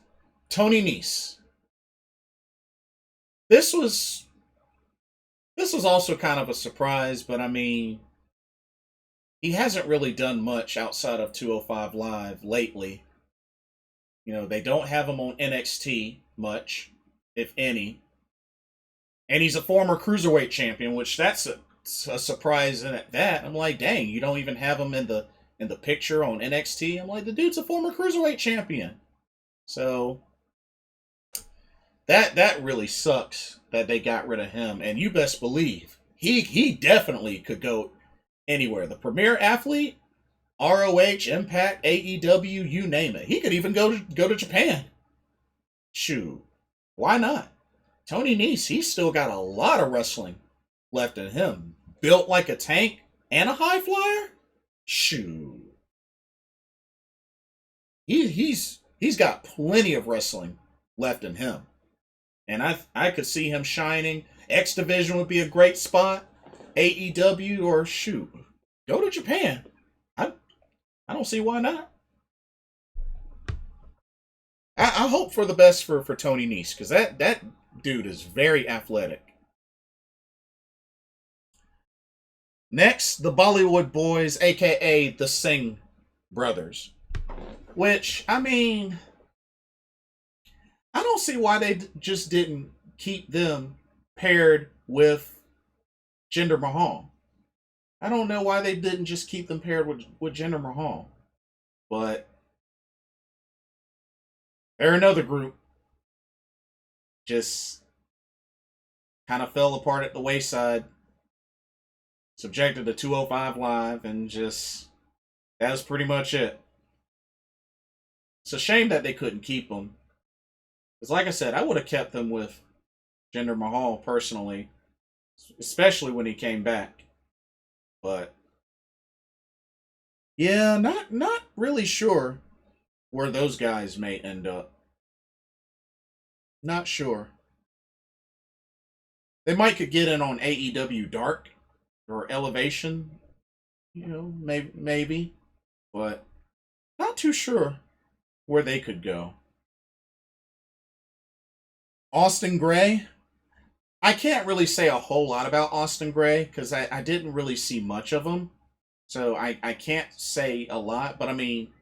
Tony Nese. This was This was also kind of a surprise, but I mean, he hasn't really done much outside of 205 Live lately. They don't have him on NXT much, if any. And he's a former cruiserweight champion, which that's a surprise in it. That I'm like, dang, you don't even have him in the picture on NXT. I'm like, the dude's a former cruiserweight champion. So that really sucks that they got rid of him. And you best believe he definitely could go anywhere. The premier athlete, ROH, Impact, AEW, you name it. He could even go to Japan. Shoot, why not? Tony Nese, he's still got a lot of wrestling left in him. Built like a tank and a high flyer? Shoot. He's got plenty of wrestling left in him. And I could see him shining. X Division would be a great spot. AEW or shoot. Go to Japan. I don't see why not. I hope for the best for Tony Nese, because that dude is very athletic. Next, the Bollywood Boys, aka the Singh brothers. Which, I mean, I don't see why they just didn't keep them paired with Jinder Mahal. I don't know why they didn't just keep them paired with Jinder Mahal. But they're another group. Just kind of fell apart at the wayside. Subjected to 205 Live, and just that was pretty much it. It's a shame that they couldn't keep them. Because like I said, I would have kept them with Jinder Mahal personally. Especially when he came back. But yeah, not really sure where those guys may end up. Not sure. They might could get in on AEW Dark or Elevation, maybe, but not too sure where they could go. Austin Gray, I can't really say a whole lot about Austin Gray because I didn't really see much of him, so I can't say a lot. But I mean,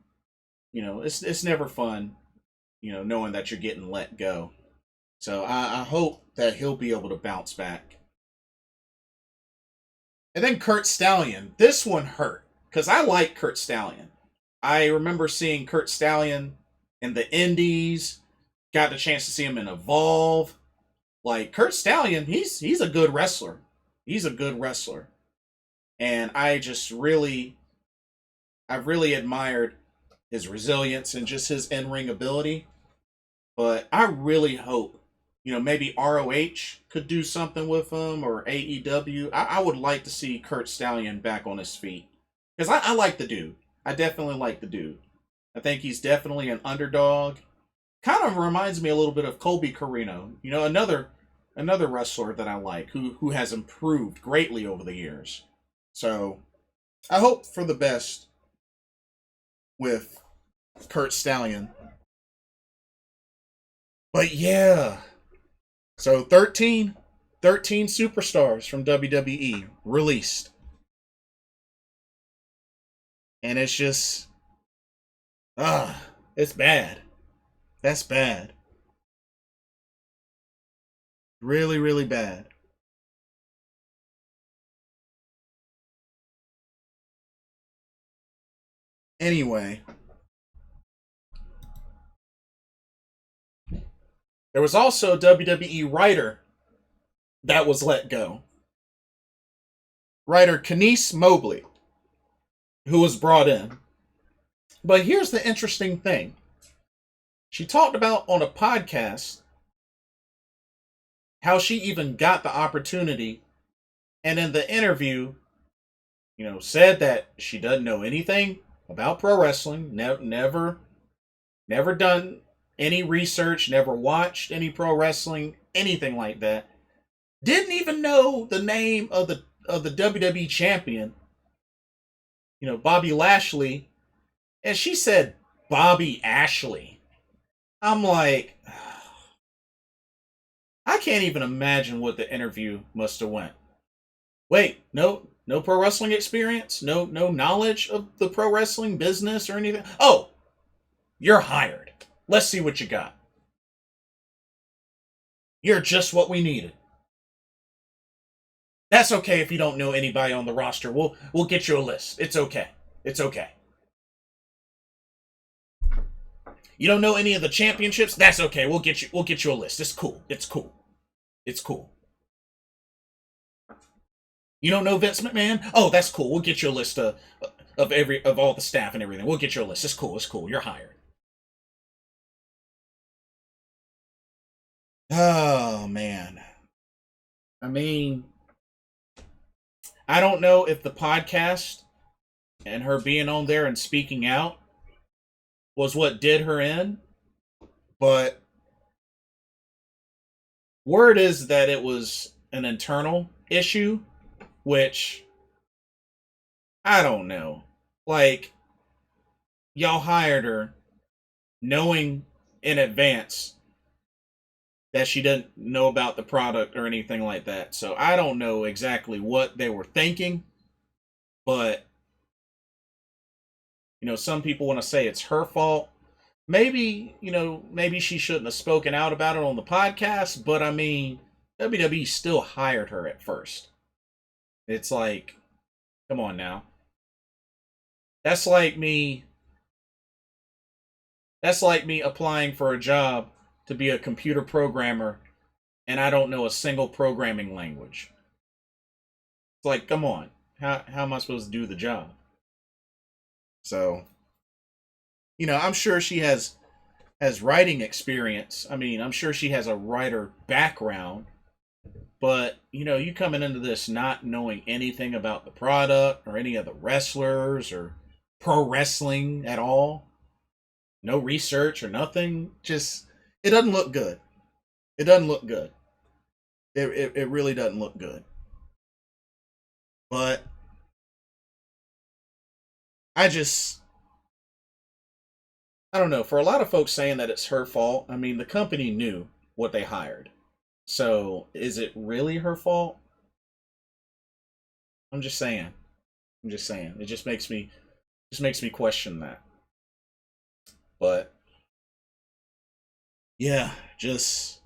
it's never fun, knowing that you're getting let go. So I hope that he'll be able to bounce back. And then Kurt Stallion. This one hurt because I like Kurt Stallion. I remember seeing Kurt Stallion in the Indies. Got the chance to see him in Evolve. Like Kurt Stallion, he's a good wrestler. He's a good wrestler. And I've really admired his resilience and just his in-ring ability. But I really hope, maybe ROH could do something with him or AEW. I would like to see Kurt Stallion back on his feet. Because I like the dude. I definitely like the dude. I think he's definitely an underdog. Kind of reminds me a little bit of Colby Corino. Another wrestler that I like who has improved greatly over the years. So I hope for the best with Kurt Stallion. But yeah. So 13 superstars from WWE released. And it's just it's bad. That's bad. Really, really bad. Anyway, there was also a WWE writer that was let go. Writer Kenice Mobley, who was brought in. But here's the interesting thing. She talked about on a podcast how she even got the opportunity, and in the interview, said that she doesn't know anything about pro wrestling, never done any research, never watched any pro wrestling, anything like that. Didn't even know the name of the WWE champion, Bobby Lashley, and she said Bobby Ashley. I'm like, I can't even imagine what the interview must have went. Wait, no pro wrestling experience? No knowledge of the pro wrestling business or anything? Oh, you're hired. Let's see what you got. You're just what we needed. That's okay if you don't know anybody on the roster. We'll get you a list. It's okay. It's okay. You don't know any of the championships? That's okay. We'll get you a list. It's cool. It's cool. It's cool. You don't know Vince McMahon? Oh, that's cool. We'll get you a list of all the staff and everything. We'll get you a list. It's cool. It's cool. You're hired. Oh man. I mean, I don't know if the podcast and her being on there and speaking out was what did her in, but word is that it was an internal issue, which I don't know. Like, y'all hired her knowing in advance that she didn't know about the product or anything like that. So I don't know exactly what they were thinking, but some people want to say it's her fault. Maybe, maybe she shouldn't have spoken out about it on the podcast, but I mean, WWE still hired her at first. It's like, come on now. That's like me that's like me applying for a job to be a computer programmer and I don't know a single programming language. It's like, come on. How am I supposed to do the job? So, I'm sure she has writing experience. I mean, I'm sure she has a writer background, but you coming into this not knowing anything about the product or any of the wrestlers or pro wrestling at all, no research or nothing, just it doesn't look good. It doesn't look good. It really doesn't look good. But I just I don't know. For a lot of folks saying that it's her fault, I mean the company knew what they hired. So is it really her fault? I'm just saying. I'm just saying. It just makes me question that. But yeah, just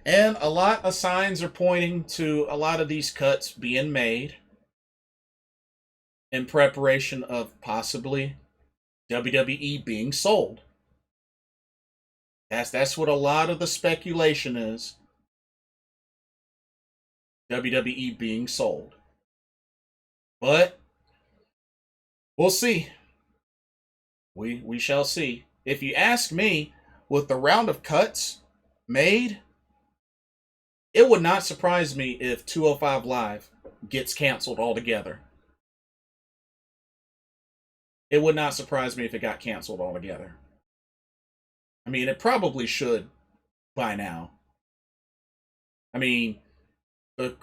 and a lot of signs are pointing to a lot of these cuts being made in preparation of possibly WWE being sold. That's what a lot of the speculation is. WWE being sold. But we'll see. We shall see. If you ask me, with the round of cuts made, it would not surprise me if 205 Live gets canceled altogether. It would not surprise me if it got canceled altogether. I mean, it probably should by now. I mean, the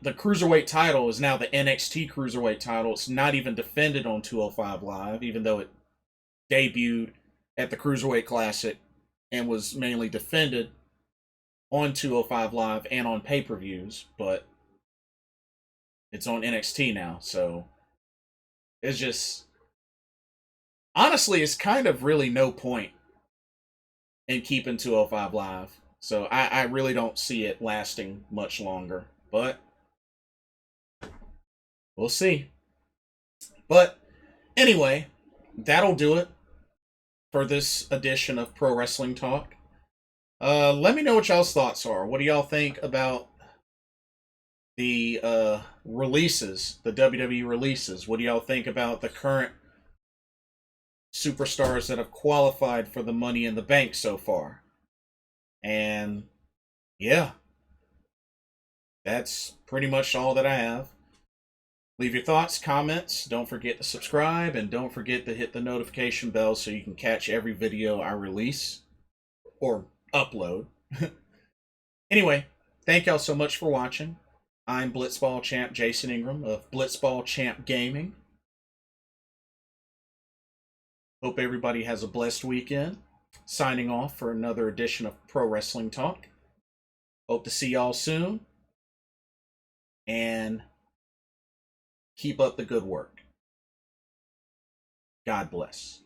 cruiserweight title is now the NXT cruiserweight title. It's not even defended on 205 Live, even though it debuted at the Cruiserweight Classic and was mainly defended on 205 Live and on pay per views. But it's on NXT now, so it's just honestly, it's kind of really no point in keeping 205 Live. So I really don't see it lasting much longer. But we'll see. But anyway, that'll do it for this edition of Pro Wrestling Talk. Let me know what y'all's thoughts are. What do y'all think about the releases, the WWE releases? What do y'all think about the current superstars that have qualified for the Money in the Bank so far? And yeah, that's pretty much all that I have. Leave your thoughts, comments. Don't forget to subscribe and don't forget to hit the notification bell so you can catch every video I release or upload. Anyway, thank y'all so much for watching. I'm Blitzball Champ Jason Ingram of Blitzball Champ Gaming. Hope everybody has a blessed weekend. Signing off for another edition of Pro Wrestling Talk. Hope to see y'all soon. and keep up the good work. God bless.